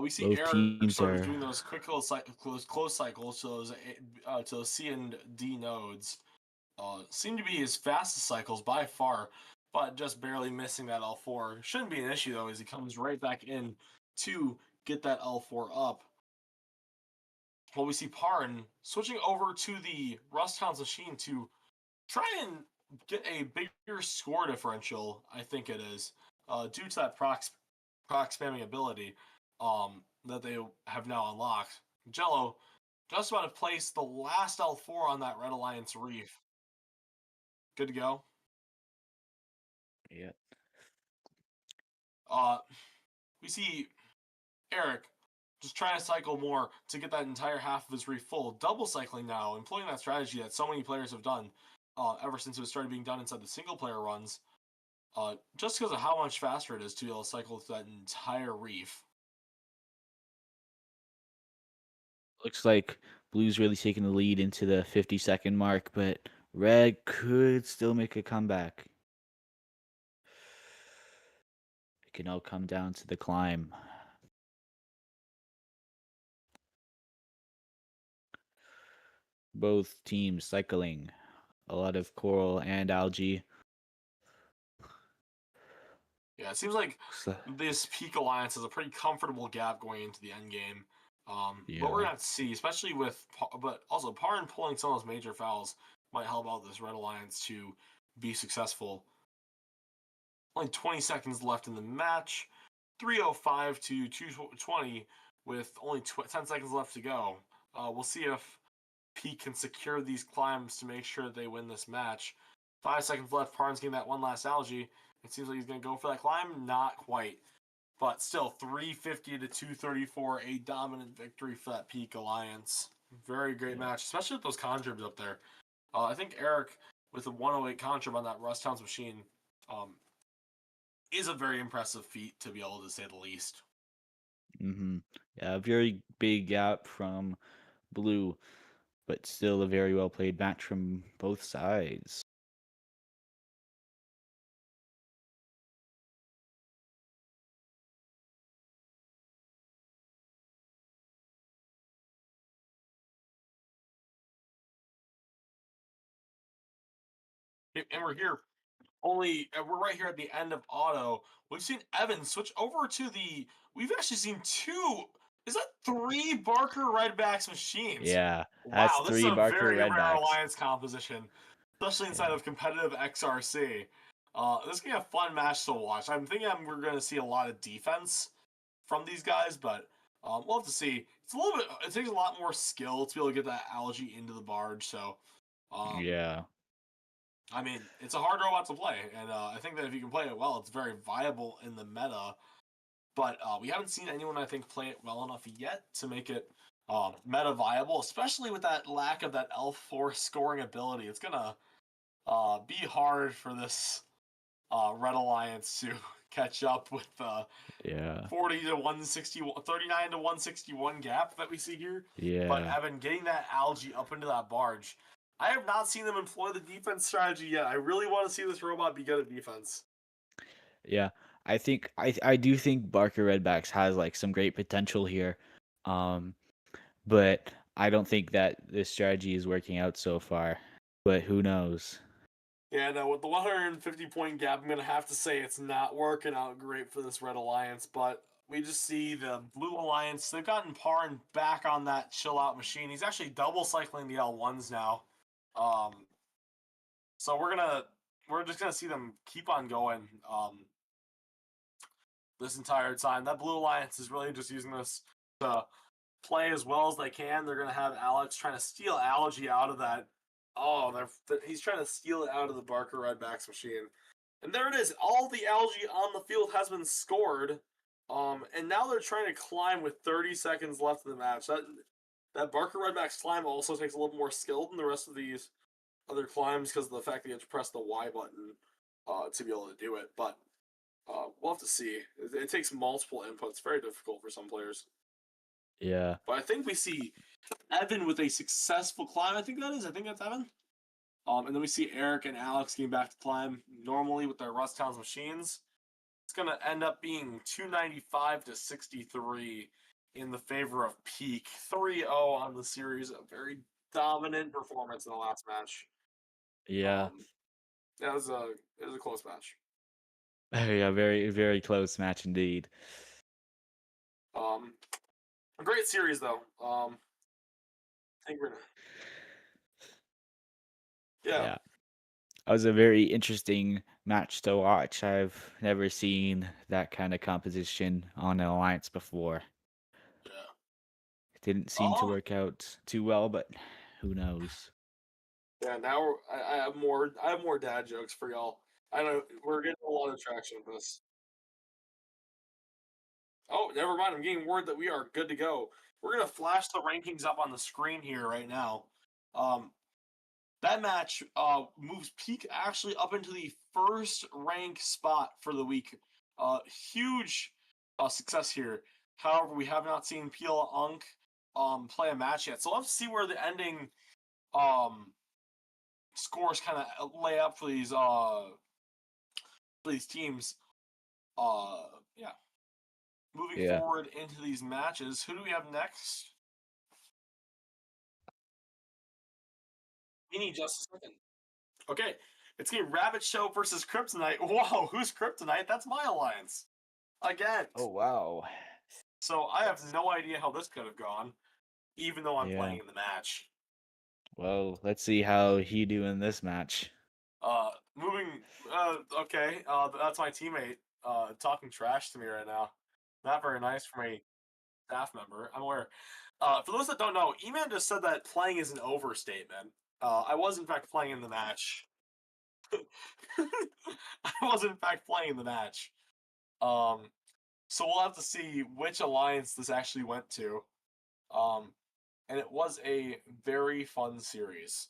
We see Both Eric teams sort of are doing those quick little close cycles to those C and D nodes. Seem to be his fastest cycles by far, but just barely missing that L4. Shouldn't be an issue though, as he comes right back in to get that L4 up. Well, we see Parn switching over to the Rust Hounds machine to try and get a bigger score differential, I think it is, due to that proc spamming ability that they have now unlocked. Jello just about to place the last L4 on that Red Alliance reef. Good to go. yeah. We see Eric just trying to cycle more to get that entire half of his reef full. Double cycling now, employing that strategy that so many players have done ever since it was started being done inside the single player runs. Just because of how much faster it is to be able to cycle through that entire reef. Looks like blue's really taking the lead into the 50-second mark, but red could still make a comeback. It can all come down to the climb. Both teams cycling. A lot of coral and algae. Yeah, it seems like this Peak Alliance has a pretty comfortable gap going into the end game. But we're going to see, especially with, but also Parn pulling some of those major fouls might help out this Red Alliance to be successful. Only 20 seconds left in the match. 3:05 to 2:20 with only 10 seconds left to go. We'll see if Peak can secure these climbs to make sure they win this match. 5 seconds left. Parn's getting that one last algae. It seems like he's going to go for that climb. Not quite. But still, 350 to 234, a dominant victory for that Peak Alliance. Very great match, especially with those contribs up there. I think Eric, with a 108 contrib on that Rust Hounds machine, is a very impressive feat, to be able to say the least. Yeah, a very big gap from blue, but still a very well played match from both sides. And we're right here at the end of auto. We've seen Evans switch over to the, we've actually seen is that 3 Barker Redbacks machines. Yeah, Wow, that's this is 3 a Barker very rare Redbacks. alliance composition, especially inside Yeah. of competitive XRC. This is gonna be a fun match to watch. I'm thinking we're gonna see a lot of defense from these guys, but we'll have to see. It's a little bit. It takes a lot more skill to be able to get that algae into the barge. So, Yeah. I mean, it's a hard robot to play, and I think that if you can play it well, it's very viable in the meta. But we haven't seen anyone, I think, play it well enough yet to make it meta viable, especially with that lack of that L4 scoring ability. It's gonna be hard for this Red Alliance to catch up with the Yeah. 40 to 161, 39 to 161 gap that we see here. But Yeah. Evan, getting that algae up into that barge, I have not seen them employ the defense strategy yet. I really want to see this robot be good at defense. Yeah. I do think Barker Redbacks has like some great potential here. But I don't think that this strategy is working out so far. But who knows? Yeah, no, with the 150-point gap, I'm going to have to say it's not working out great for this Red Alliance, but we just see the Blue Alliance. They've gotten Parn back on that chill-out machine. He's actually double cycling the L1s now. So we're just going to see them keep on going this entire time. That Blue Alliance is really just using this to play as well as they can. They're going to have Alex trying to steal algae out of that. Oh, he's trying to steal it out of the Barker Redbacks machine. And there it is. All the algae on the field has been scored. And now they're trying to climb with 30 seconds left in the match. That Barker Redbacks climb also takes a little more skill than the rest of these other climbs because of the fact that you have to press the Y button to be able to do it. But we'll have to see. It takes multiple inputs. Very difficult for some players. Yeah. But I think we see Evan with a successful climb. I think that's Evan. And then we see Eric and Alex getting back to climb normally with their Rust Towns machines. It's going to end up being 295 to 63 in the favor of Peak. 3-0 on the series. A very dominant performance in the last match. Yeah. It was a close match. Yeah, very, very close match indeed. A great series though. I think we're Yeah. That was a very interesting match to watch. I've never seen that kind of composition on an alliance before. Yeah. It didn't seem to work out too well, but who knows? Yeah, now I have more dad jokes for y'all. I know we're getting a lot of traction with this. Oh, never mind. I'm getting word that we are good to go. We're gonna flash the rankings up on the screen here right now. That match moves Peak actually up into the first rank spot for the week. Huge success here. However, we have not seen Pila Unk play a match yet, so let's see where the ending scores kind of lay up for these teams. Yeah. Moving forward into these matches, who do we have next? We need just a second. Okay, it's getting Rabbit Show versus Kryptonite. Whoa, who's Kryptonite? That's my alliance. Again. Oh, wow. So I have no idea how this could have gone, even though I'm playing in the match. Well, let's see how he do in this match. Okay, that's my teammate talking trash to me right now. Not very nice for my staff member. I'm aware. For those that don't know, E-Man just said that playing is an overstatement. I was in fact playing in the match. I was in fact playing in the match. So we'll have to see which alliance this actually went to. And it was a very fun series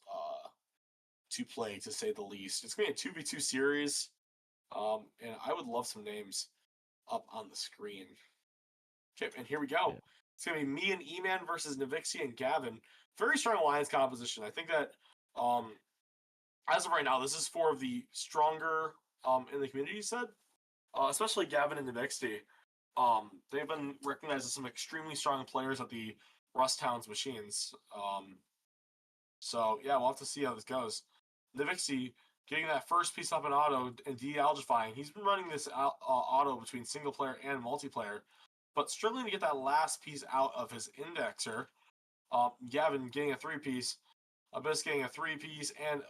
to play, to say the least. It's going to be a 2v2 series, and I would love some names up on the screen. Okay, and here we go. Yeah. It's going to be me and E-Man versus Navixie and Gavin. Very strong alliance composition. I think that, as of right now, this is 4 of the stronger in the community set, especially Gavin and Navixie. They've been recognized as some extremely strong players at the Rust Towns machines. So, yeah, we'll have to see how this goes. Navixie getting that first piece up in auto and de-algifying. He's been running this auto between single player and multiplayer. but struggling to get that last piece out of his indexer. Gavin getting a 3-piece, Abyss getting a 3-piece, and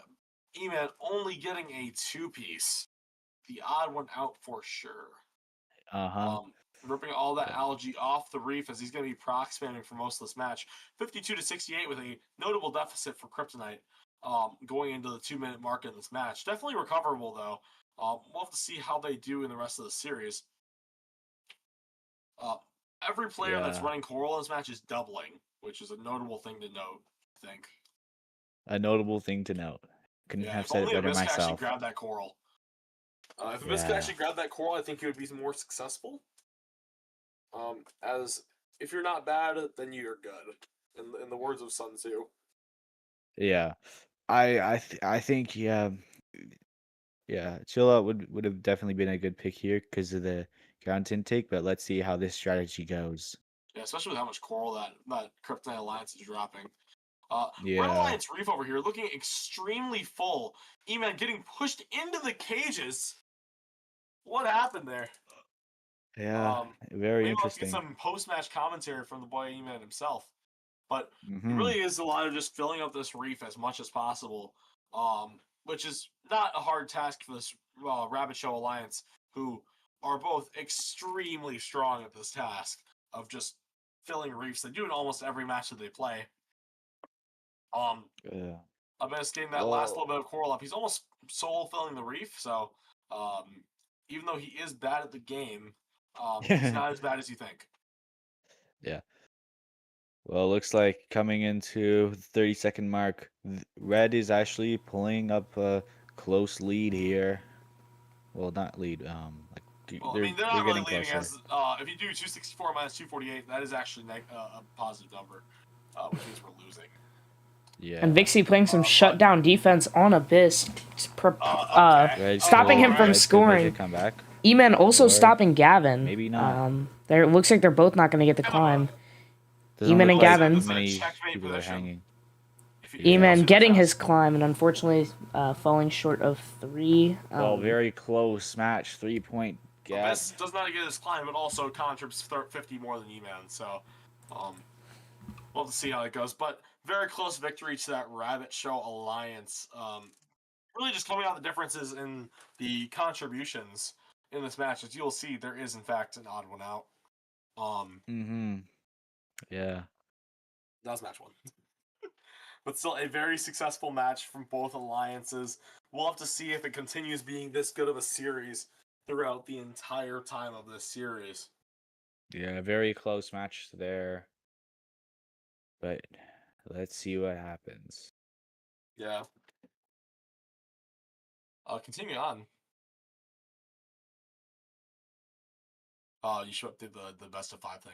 E-Man only getting a 2-piece. The odd one out for sure. Ripping all that algae off the reef as he's going to be proc spamming for most of this match. 52-68 with a notable deficit for Kryptonite going into the 2-minute mark in this match. Definitely recoverable, though. We'll have to see how they do in the rest of the series. Every player that's running Coral in this match is doubling, which is a notable thing to note, I think. A notable thing to note. Couldn't have said it better Abyss could actually myself. grab that Coral. If Abyss could actually grab that Coral, I think he would be more successful. As if you're not bad, then you're good. In the words of Sun Tzu. Yeah, I think Chill Out would have definitely been a good pick here because of the ground intake. But let's see how this strategy goes. Yeah, especially with how much Coral that Kryptonite Alliance is dropping. Yeah. Red Alliance Reef over here looking extremely full. E-Man getting pushed into the cages. What happened there? Yeah, very maybe interesting. Let's get some post-match commentary from the boy E-Man himself. But it Mhm. really is a lot of just filling up this reef as much as possible, which is not a hard task for this Rabbit Show Alliance, who are both extremely strong at this task of just filling reefs. They do it in almost every match that they play. Yeah. Abyss getting that last little bit of Coral up. He's almost solo filling the reef, so even though he is bad at the game, he's not as bad as you think. Yeah. Well, it looks like coming into the 30-second mark, Red is actually pulling up a close lead here. Well, not lead. Well, they're they're not really getting leading closer. as if you do 264 minus 248, that is actually a positive number, which means we're losing. Yeah. And Vixie playing some shutdown defense on Abyss, Okay. stopping him from Red's gonna make a scoring. comeback. E-Man also Or stopping Gavin. maybe not. There looks like they're both not going to get the climb. Doesn't E-Man look and like Gavin. This is a many checkmate people are position. hanging. E-Man getting his climb and unfortunately falling short of 3. Well, very close match, 3-point gap. Abyss does not get his climb, but also contributes 50 more than E-Man, so we'll have to see how it goes. But very close victory to that Rabbit Show Alliance. Really just coming out the differences in the contributions in this match. As you'll see, there is in fact an odd one out. Yeah. That was match 1. But still a very successful match from both alliances. We'll have to see if it continues being this good of a series throughout the entire time of this series. Yeah, very close match there. But let's see what happens. Yeah. Continue on. You should update the best of 5 thing.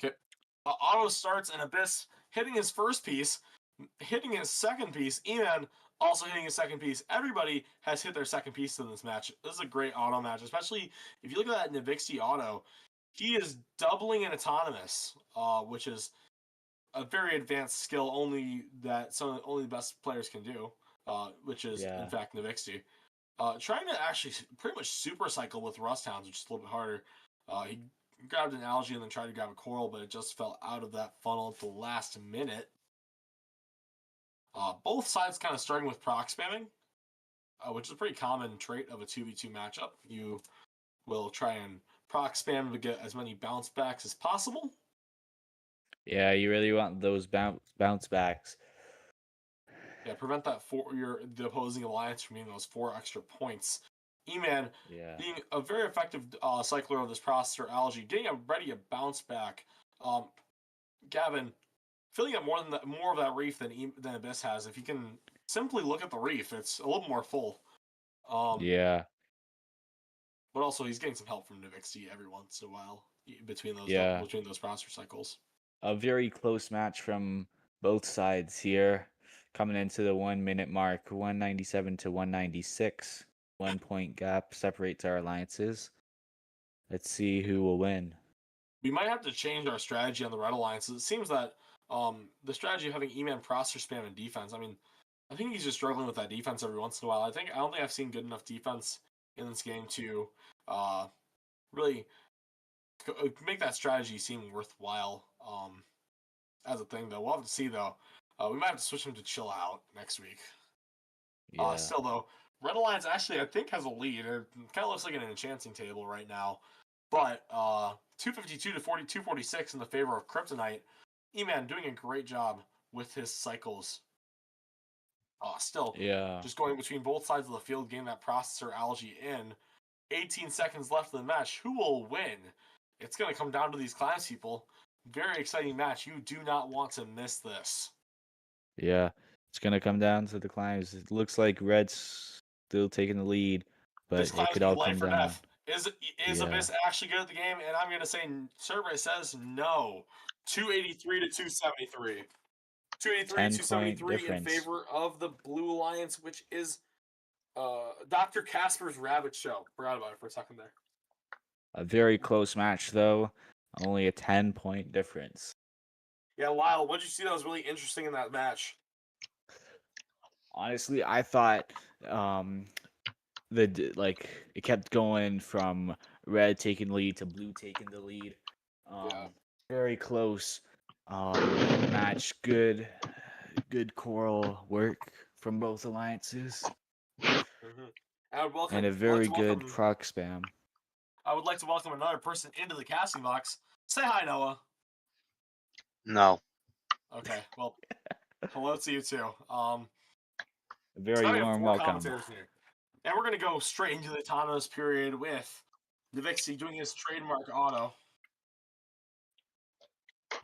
Okay. Auto starts and Abyss hitting his first piece, hitting his second piece, and also hitting his second piece. Everybody has hit their second piece in this match. This is a great auto match, especially if you look at that Navixie auto. He is doubling an autonomous, which is a very advanced skill only the best players can do, which is in fact Navixie. Trying to actually pretty much super cycle with Rust Hounds, which is a little bit harder. He grabbed an algae and then tried to grab a coral, but it just fell out of that funnel at the last minute. Both sides kind of starting with proc spamming, which is a pretty common trait of a 2v2 matchup. You will try and proc spam to get as many bounce backs as possible. Yeah, you really want those bounce backs. Yeah, prevent that the opposing alliance from getting those 4 extra points. E-Man being a very effective cycler of this processor algae, getting ready a bounce back. Gavin filling up more of that reef than Abyss has. If you can simply look at the reef, it's a little more full. Yeah. But also he's getting some help from Navixie every once in a while between those processor cycles. A very close match from both sides here. Coming into the 1-minute mark, 197 to 196. 1-point gap separates our alliances. Let's see who will win. We might have to change our strategy on the Red Alliance. It seems that the strategy of having E-Man processor spam and defense, I think he's just struggling with that defense every once in a while. I don't think I've seen good enough defense in this game to really make that strategy seem worthwhile. As a thing though, we'll have to see though. We might have to switch him to chill out next week. Yeah. Still though, Red Alliance actually I think has a lead. It kind of looks like an enchanting table right now, but 252 to 246 in the favor of Kryptonite. E-Man doing a great job with his cycles. Still, Yeah. just going between both sides of the field, getting that processor algae in. 18 seconds left in the match. Who will win? It's going to come down to these class people. Very exciting match. You do not want to miss this. Yeah. It's gonna come down to the climbs. It looks like Red's still taking the lead, This but climb it is could going to all be life come for down. death. Is Yeah. Abyss actually good at the game? And I'm going to say survey says no. 283 to 273. 283 to 10-point 273 in difference. favor of the Blue Alliance, which is Dr. Casper's Rabbit Show. Forgot about it for a second there. A very close match, though. Only a 10-point difference. Yeah, Lyle, what did you see that was really interesting in that match? Honestly, I thought it kept going from Red taking the lead to Blue taking the lead. Yeah. Very close match. Good choral work from both alliances, I would welcome, and a I'd like very to good welcome- proc spam. I would like to welcome another person into the casting box. Say hi, Noah. No. Okay, well, hello to you too. A very so now we have warm 4 welcome. commentators here. And we're going to go straight into the autonomous period with the Vixie doing his trademark auto.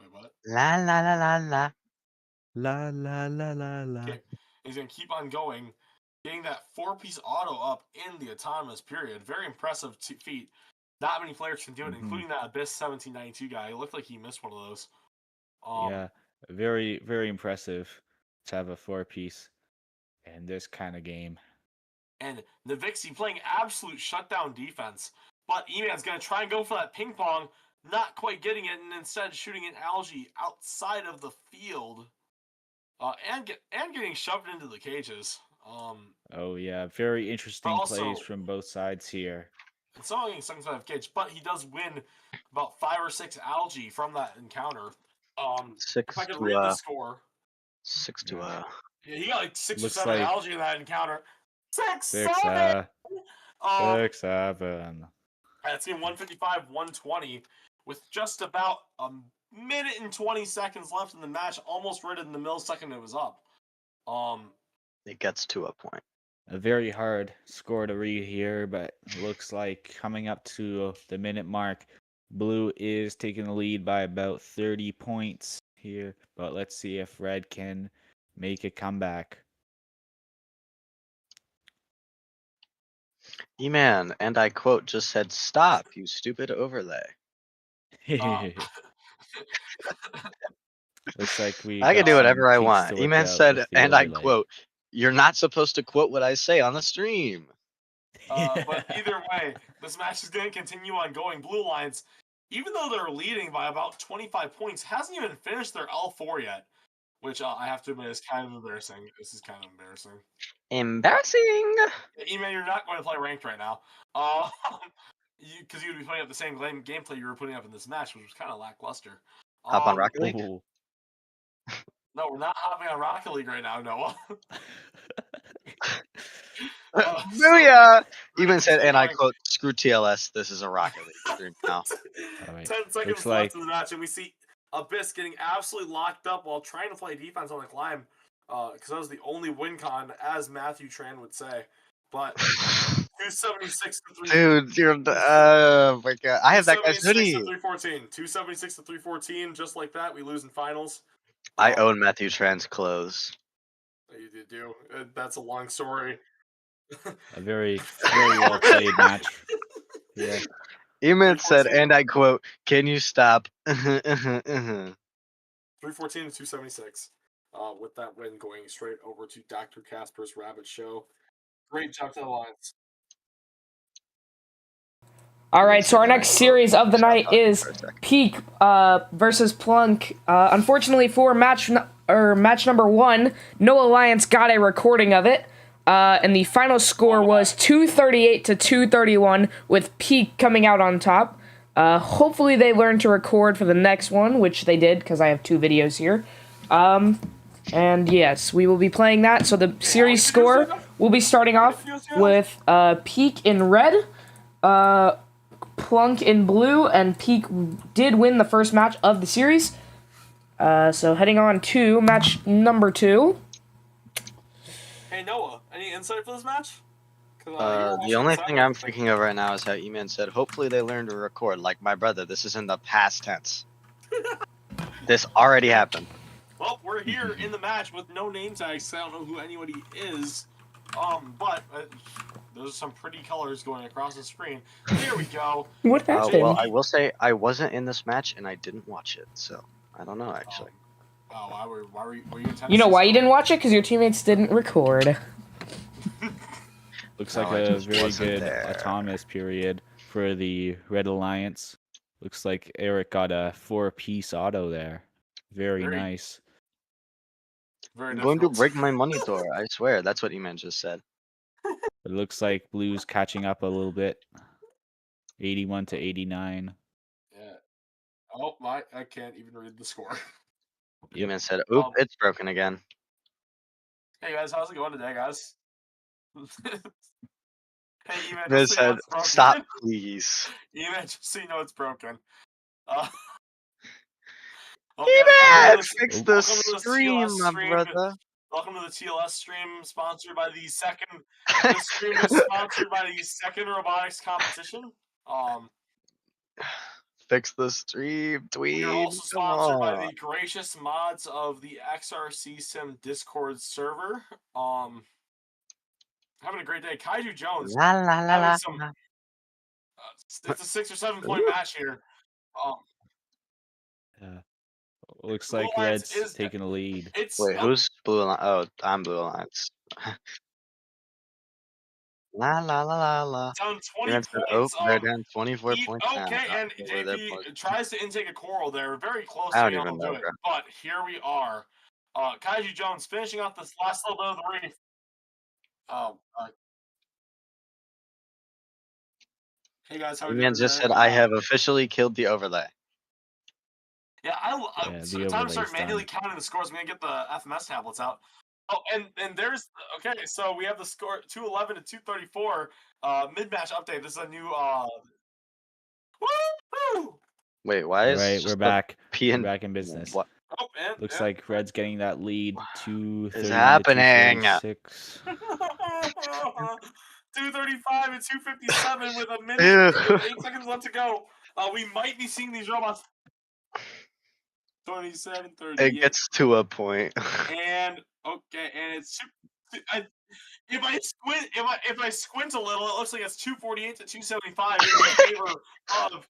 Wait, what? La la la la la. La la la la la. Okay. He's going to keep on going, getting that 4-piece auto up in the autonomous period. Very impressive feat. Not many players can do it, including that Abyss 1792 guy. It looked like he missed one of those. Yeah, very, very impressive to have a 4-piece in this kind of game. And the Vixie playing absolute shutdown defense. But E-Man's going to try and go for that ping pong, not quite getting it, and instead shooting an algae outside of the field. And getting shoved into the cages. Oh yeah, very interesting also- plays from both sides here. And so getting stuck inside of cage, but he does win about 5 or 6 algae from that encounter. If I could read the score. 6 to Yeah. Yeah, he got like 6 Looks or 7 like- algae in that encounter. 6, 6, 7! 6, 7. That's in 155, 120, with just about a minute and 20 seconds left in the match, almost right in the millisecond it was up. It gets to a point. A very hard score to read here, but it looks like coming up to the minute mark, Blue is taking the lead by about 30 points here. But let's see if Red can make a comeback. E-Man, and I quote, just said, "Stop, you stupid overlay." Looks like we. I can got do whatever some I kinks want. to work E-Man out said, with the and I overlay. quote, "You're not supposed to quote what I say on the stream." But either way, this match is going to continue on going. Blue Alliance, even though they're leading by about 25 points, hasn't even finished their L4 yet, which I have to admit is kind of embarrassing. This is kind of embarrassing. Embarrassing. E-Man, you're not going to play ranked right now. Because you'd be putting up the same gameplay you were putting up in this match, which was kind of lackluster. Hop on Rocket League. Oh. No, we're not hopping on Rocket League right now, Noah. Booyah! E-Man said, and I quote, "Screw TLS. This is a Rocket League stream now." All right. 10 seconds Looks left like in the match, and we see Abyss getting absolutely locked up while trying to play defense on the climb. Because that was the only win con, as Matthew Tran would say. But 276 to 3. Dude, you're oh my god. I have that guy's 276 hoodie. to 314. 276 to 314. Just like that, we lose in finals. I own Matthew Tran's clothes. You do. That's a long story. a very, very well played match. Yeah. E-Man said, 314. and I quote, "Can you stop?" 314 to 276. With that win going straight over to Dr. Casper's Rabbit Show. Great job to the Lions. All right, so our next series of the night is Peak versus Plunk. Unfortunately for match number 1, no Alliance got a recording of it, and the final score was 238 to 231, with Peak coming out on top. Hopefully they learn to record for the next one, which they did because I have 2 videos here. And yes, we will be playing that. So the series score will be starting off with Peak in red, Plunk in blue, and Peak did win the first match of the series. So heading on to match number 2. Hey Noah, any insight for this match? The only thing I'm thinking of right now is how E-Man said, hopefully they learn to record. Like my brother, this is in the past tense. This already happened. Well, we're here in the match with no name tags, so I don't know who anybody is. But there's some pretty colors going across the screen. Here we go. What happened? Well, I will say I wasn't in this match and I didn't watch it, so I don't know actually. Why were you in Tennessee? You know why you didn't watch it? Because your teammates didn't record. Looks No, like I a just very wasn't good there. autonomous period for the Red Alliance. Looks like Eric got a 4-piece auto there. Very nice. Very I'm going to difficult. break my monitor, I swear. That's what E-Man just said. It looks like Blue's catching up a little bit. 81 to 89. Yeah. Oh my! I can't even read the score. E-Man said, oop, it's broken again. Hey guys, how's it going today, guys? Hey, E-Man, E-Man just so you know said, it's broken. stop, please. E-Man, just so you know it's broken. Oh, E-Man, guys, fix welcome the to this stream, TLS my stream. brother. Welcome to the TLS stream, sponsored by the second. This stream is sponsored by the second robotics competition. Fix the stream, We are tweet. also sponsored by the gracious mods of the XRC Sim Discord server. Having a great day, Kaiju Jones. La la la la. Some, it's a 6 or 7 point match here. Yeah. Looks Blue like Alliance Red's taking the lead. Wait, who's Blue Alliance? Oh, I'm Blue Alliance. La la la la la. Down 20 E-Man said, oh, points. they're down 24 points now. Okay, and Not sure where their JP points. tries to intake a coral there. Very close I to don't being even able to know, do it. bro. But here we are. Kaiju Jones finishing off this last little bit of the reef. Hey guys, how are you doing E-Man just today? said, I have officially killed the overlay. Yeah, so the time to start overlay's manually done. counting the scores. I'm gonna get the FMS tablets out. Oh, and there's okay. So we have the score 211 to 234. Mid match update. This is a new woo! Wait, why is Right, just we're back. P We're and back in business. Oh, and Looks like Red's getting that lead. 231 happening? to 246. 235 and 257 with a minute Ew. 8 seconds left to go. We might be seeing these robots. 27, 38. It gets to a point. And okay, and it's if I squint a little, it looks like it's 248 to 275 in favor of.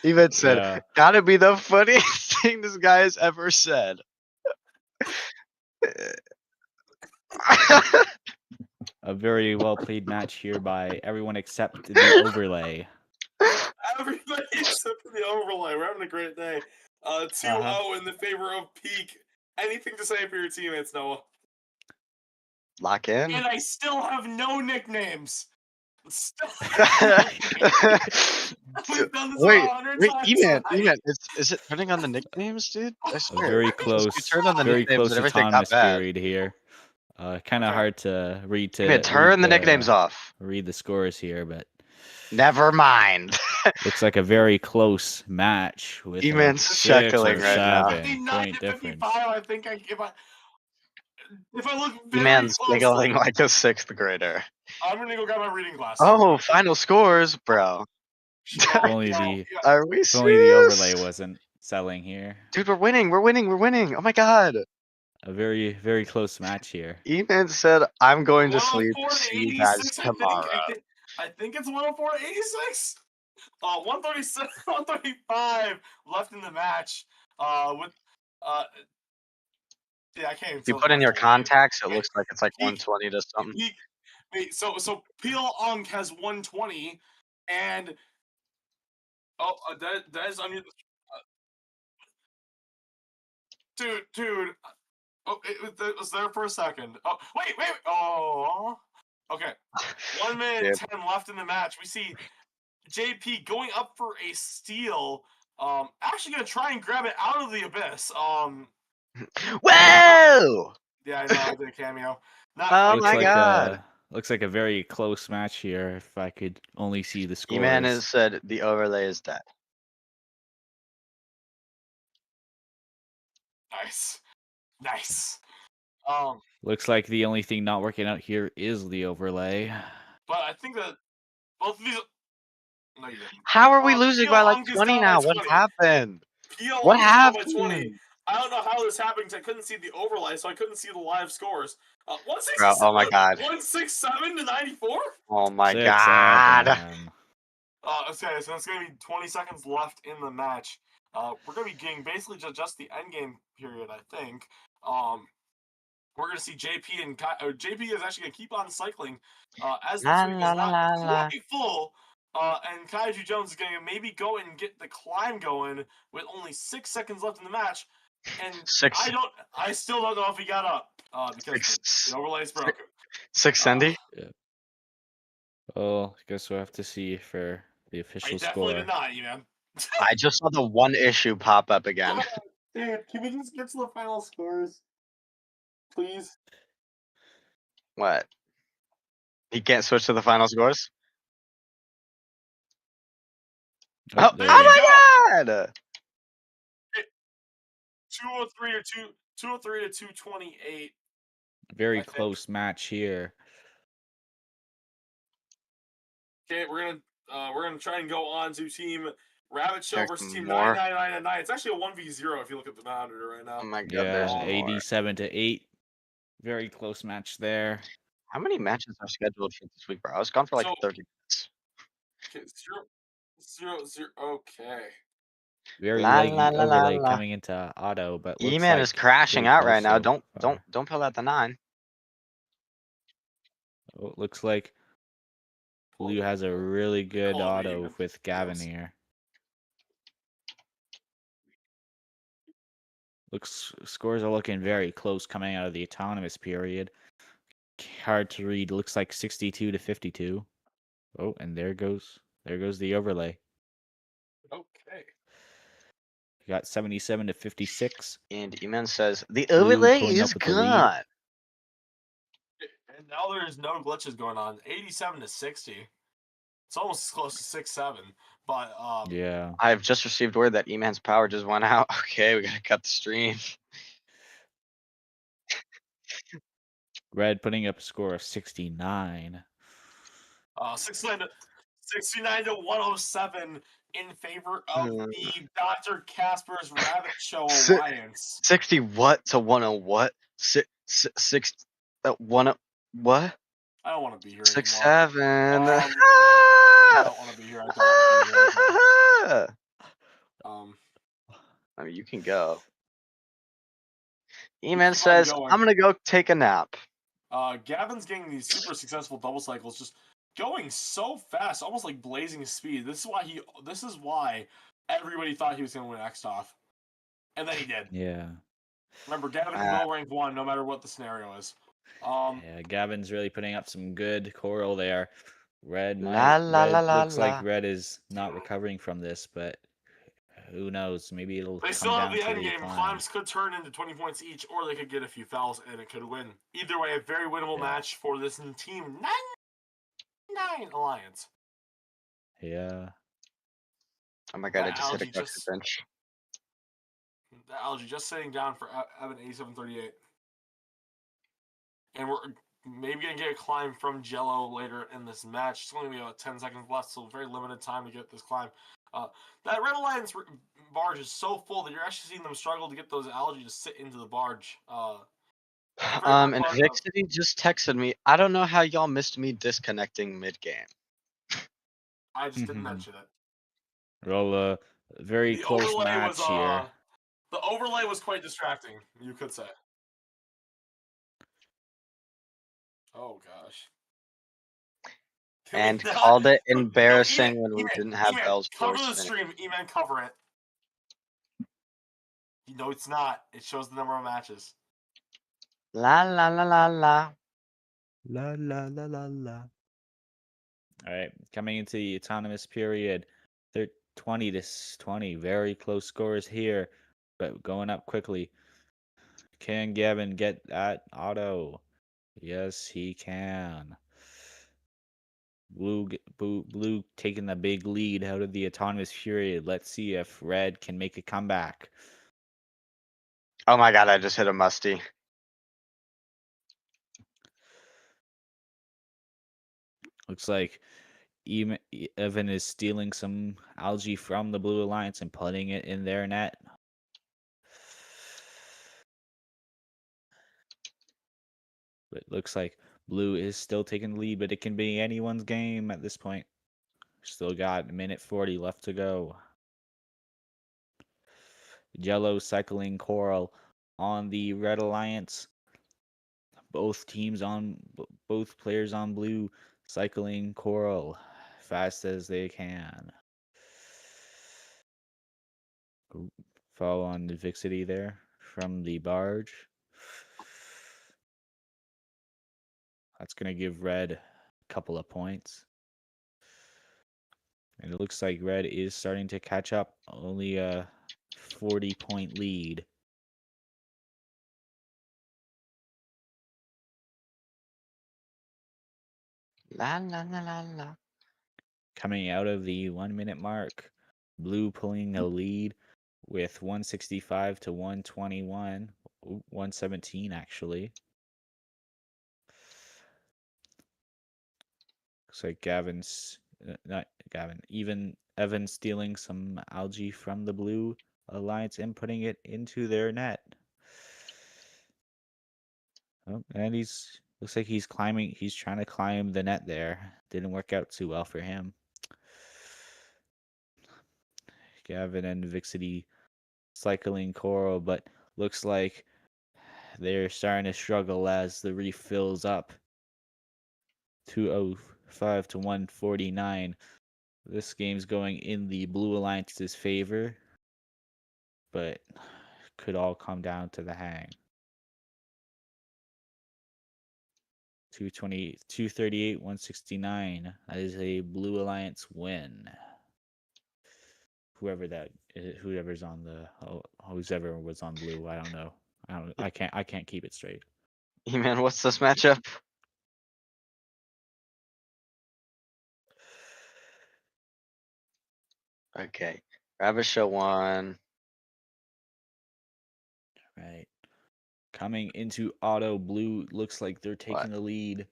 Even said, Yeah. gotta be the funniest thing this guy has ever said. A very well played match here by everyone except the overlay. Everybody except for the overlay. We're having a great day. 2-0 in the favor of Peak. Anything to say for your teammates, Noah? Lock in. And I still have no nicknames. We've done this wait, about 100 times. E-Man, is it turning on the nicknames, dude? I A swear. very close, You turned on the very nicknames close and everything got autonomous bad. period here. Kind of Okay. hard to read. Turn the nicknames off. Read the scores here, but never mind. looks like a very close match with E-Man's 6 chuckling or right now. 7 59 point to difference. 55, I think if I look very E-Man's closely, giggling like a 6th grader. I'm gonna go grab my reading glasses. Oh, final scores, bro. If only Are we if only the overlay serious? wasn't selling here. Dude, we're winning. Oh my god. A very, very close match here. E-Man said, I'm going to sleep. 104 to See you guys 86, tomorrow. I think it's 104 to 86. 137, 135 left in the match. Yeah, I can't even If you tell put the in your rest of it. contacts, it looks like it's like 120 to something. Wait, so Peel Ung has 120, and that is under the dude. Oh, it was there for a second. Oh, wait. Oh, okay. 1 minute and 10 left in the match. We see JP going up for a steal. Actually gonna try and grab it out of the abyss. Whoa! Yeah, I know. I did a cameo. Not Oh quite my getting it. God. Looks like a very close match here. If I could only see the scores. E-Man has said the overlay is dead. Nice. Looks like the only thing not working out here is the overlay. But I think that both of these. No, you didn't. How are we losing Peel by like Unk is 20 down now? by What 20. happened? Peel What Unk is down by 20. happened? I don't know how this happened because I couldn't see the overlay, so I couldn't see the live scores. Bro, 167. oh my God. 167 to 94. Oh my 6-7. God. Okay, so it's gonna be 20 seconds left in the match. We're gonna be getting basically just the end game period, I think. We're gonna see JP and JP is actually gonna keep on cycling as this week is not quite full. And Kaiju Jones is gonna maybe go and get the climb going with only 6 seconds left in the match. And I still don't know if he got up because the overlay is broken. 670? Yeah. Well, I guess we'll have to see for the I official definitely score. did not, you man. I just saw the one issue pop up again. Dude, can we just get to the final scores, please? What? He can't switch to the final scores? Oh, Oh, there we we go. my God! 203 or 203 to 228. Very I think. close match here. Okay, we're gonna try and go on to Team Rabbit Show There's versus Team more. 999. It's actually a 1v0 if you look at the monitor right now. Oh my God, Yeah, there's more. 87-8. Very close match there. How many matches are scheduled for this week, bro? I was gone for like So- 30 minutes. Okay, 0-0-0. Okay. Very La, laggy la, la, la, overlay la. coming into auto, but looks E-Man like is crashing pretty out close right now. so far. Don't pull out the 9. Oh, it looks like Blue has a really good Call me auto even. with Gavin Yes. here. Scores are looking very close coming out of the autonomous period. Hard to read. Looks like 62-52. Oh, and there goes the overlay. Okay. We got 77-56. And E-Man says the Blue overlay pulling is up with the lead. gone. And now there's no glitches going on. 87 to 60. It's almost as close to 6-7. But Yeah. I have just received word that E-Man's power just went out. Okay, we gotta cut the stream. Red putting up a score of 69. 69 to 107 in favor of the Dr. Casper's Rabbit Show Alliance. 60 what to 10 what? 6 1 what? I don't want to be here 6 anymore. 7. I don't want to be here. I don't want to be here. I mean, you can go. E-Man keep on says, going. I'm gonna go take a nap. Gavin's getting these super successful double cycles, just going so fast, almost like blazing speed. This is why everybody thought he was going to win X-Toff. And then he did. Yeah. Remember, Gavin will rank 1 no matter what the scenario is. Yeah, Gavin's really putting up some good coral there. Red La, looks like Red is not recovering from this, but who knows? Maybe it'll They come still down have the to end the game. climb. Climbs could turn into 20 points each, or they could get a few fouls and it could win. Either way, a very winnable match for this Team 9 Alliance. Yeah. Oh my God, I just hit a Algae Dr. bench. The Algae just sitting down for Evan 8738. And we're maybe going to get a climb from Jello later in this match. It's only about 10 seconds left, so very limited time to get this climb. That Red Alliance barge is so full that you're actually seeing them struggle to get those Algae to sit into the barge. And Vic City just texted me, I don't know how y'all missed me disconnecting mid-game. I just didn't mention it. Well, very close match here. The overlay was quite distracting, you could say. Oh, gosh. And called it embarrassing when we didn't have bells for cover the stream, E-Man, cover it. No, it's not. It shows the number of matches. La la la la la. La la la la la. All right, coming into the autonomous period, 20 to 20. Very close scores here, but going up quickly. Can Gavin get that auto? Yes, he can. Blue taking the big lead out of the autonomous period. Let's see if Red can make a comeback. Oh my god, I just hit a musty. Looks like Evan is stealing some algae from the Blue Alliance and putting it in their net. But it looks like Blue is still taking the lead, but it can be anyone's game at this point. Still got a minute 40 left to go. Yellow cycling Coral on the Red Alliance. Both players on Blue cycling Coral fast as they can. Follow on the Vixity there from the barge. That's going to give Red a couple of points. And it looks like Red is starting to catch up. Only a 40-point lead. La la la la la. Coming out of the 1 minute mark. Blue pulling a lead with 165 to 121. 117 actually. Looks like Evan stealing some algae from the Blue Alliance and putting it into their net. Oh, and looks like he's climbing. He's trying to climb the net there. Didn't work out too well for him. Gavin and Vixity cycling Coral, but looks like they're starting to struggle as the reef fills up. 205 to 149. This game's going in the Blue Alliance's favor, but could all come down to the hang. 238, 169. That is a Blue Alliance win. Whoever's on whoever was on Blue, I don't know. I can't keep it straight. E-Man, what's this matchup? Okay. Ravisha won. Right. Coming into auto, Blue looks like they're taking the lead.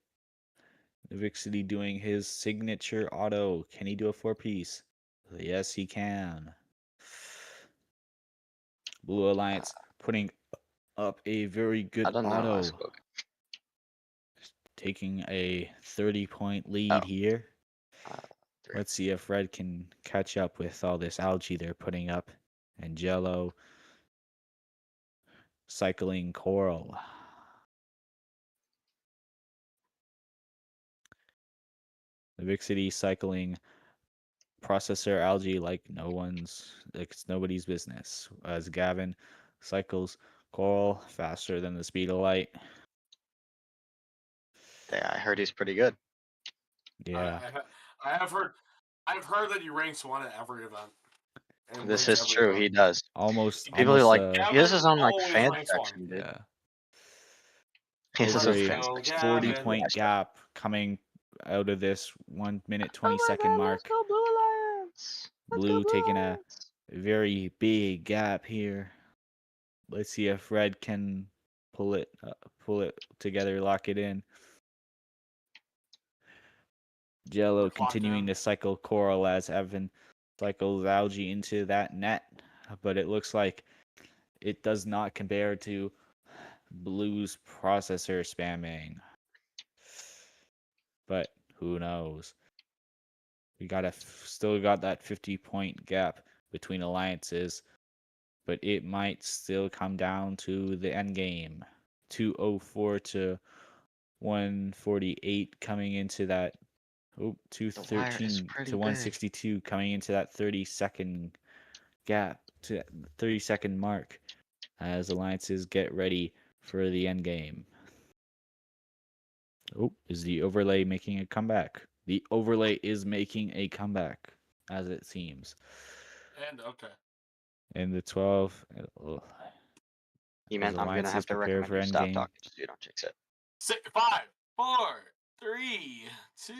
Vixity doing his signature auto. Can he do a 4-piece? Yes, he can. Blue Alliance putting up a very good I don't know. I auto. spoke. Taking a 30-point lead here. Three. Let's see if Red can catch up with all this algae they're putting up. And Jello cycling Coral. The Vixity cycling processor algae like it's nobody's business. As Gavin cycles Coral faster than the speed of light. Yeah, I heard he's pretty good. Yeah. I've heard that he ranks one at every event. And This ranks is every true. event. He does. Almost People like Gavin he has his own like always fan ranks one. section, dude. yeah. He has his own Over fan Go, section. Gavin. 40-point gap coming out of this 1 minute 20-second God, mark. Let's go Blue Alliance. Blue taking a very big gap here. Let's see if Red can pull it together, lock it in. Jello continuing to cycle Coral as Evan cycles algae into that net, but it looks like it does not compare to Blue's processor spamming. But who knows? We still got that 50-point gap between alliances, but it might still come down to the end game. 204 to 148 coming into that. 213 to 162 coming into that 30-second gap, to 30-second mark as alliances get ready for the end game. Oh, is the overlay making a comeback? The overlay is making a comeback, as it seems. And okay. And the 12. Man, As I'm gonna have alliances to prepare recommend for you stop endgame. talking so you don't jinx it. 5, 4, 3, 2,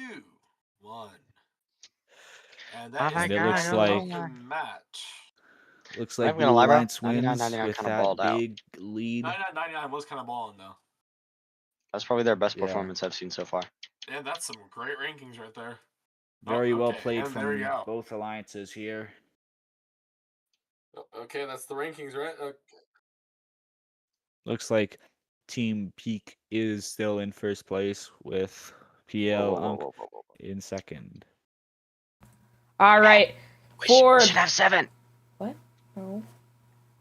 1. And that Oh is my And the it God, looks end like of the match. looks I'm like gonna Blue lie, bro. Alliance wins 99 with kinda that balled out. big lead. 99 was kind of balling though. That's probably their best Yeah. performance I've seen so far. And that's some great rankings right there. Very well okay, played and there you from go. both alliances here. Okay, that's the rankings, right? Okay. Looks like Team Peak is still in first place with PL Unk Whoa. in second. All right. We For should have 7. what? No.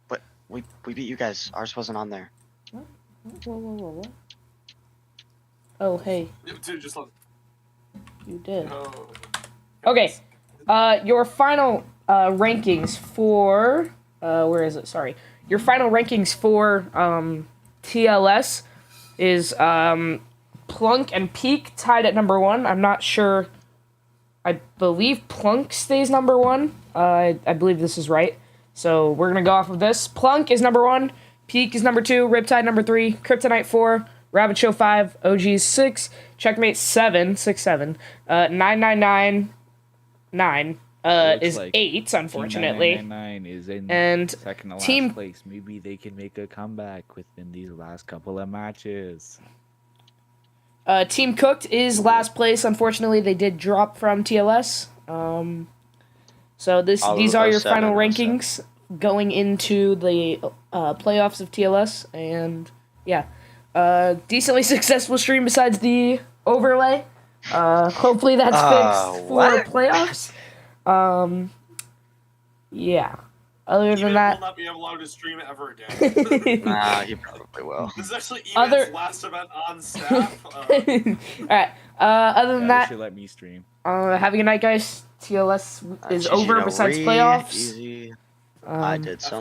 But we beat you guys. Ours wasn't on there. Whoa. Oh, hey, Dude, just look. you did. Oh. Okay. Your final rankings for where is it? Sorry. Your final rankings for TLS is Plunk and Peak tied at number 1. I'm not sure. I believe Plunk stays number 1. I believe this is right. So we're gonna go off of this. Plunk is number 1. Peak is number 2. Riptide number 3. Kryptonite 4. Rabbit Show 5. OGs 6. Checkmate 7. 6-7. 999. 9 Looks is like 8, Team unfortunately. 9999 is in And second to last Team place. Maybe they can make a comeback within these last couple of matches. Team Cooked is last place. Unfortunately, they did drop from TLS. So these are your 07, final 07. rankings going into the playoffs of TLS, and yeah, decently successful stream besides the overlay. Hopefully that's fixed for What? playoffs. Yeah. Other than Even will that, not be allowed to stream it ever again. Nah, he probably will. This is actually Other- Evan's last event on staff. all right. Other than Yeah, they that, should let me stream. have a good night, guys. TLS is GG over to besides Ree, playoffs. Easy. I did so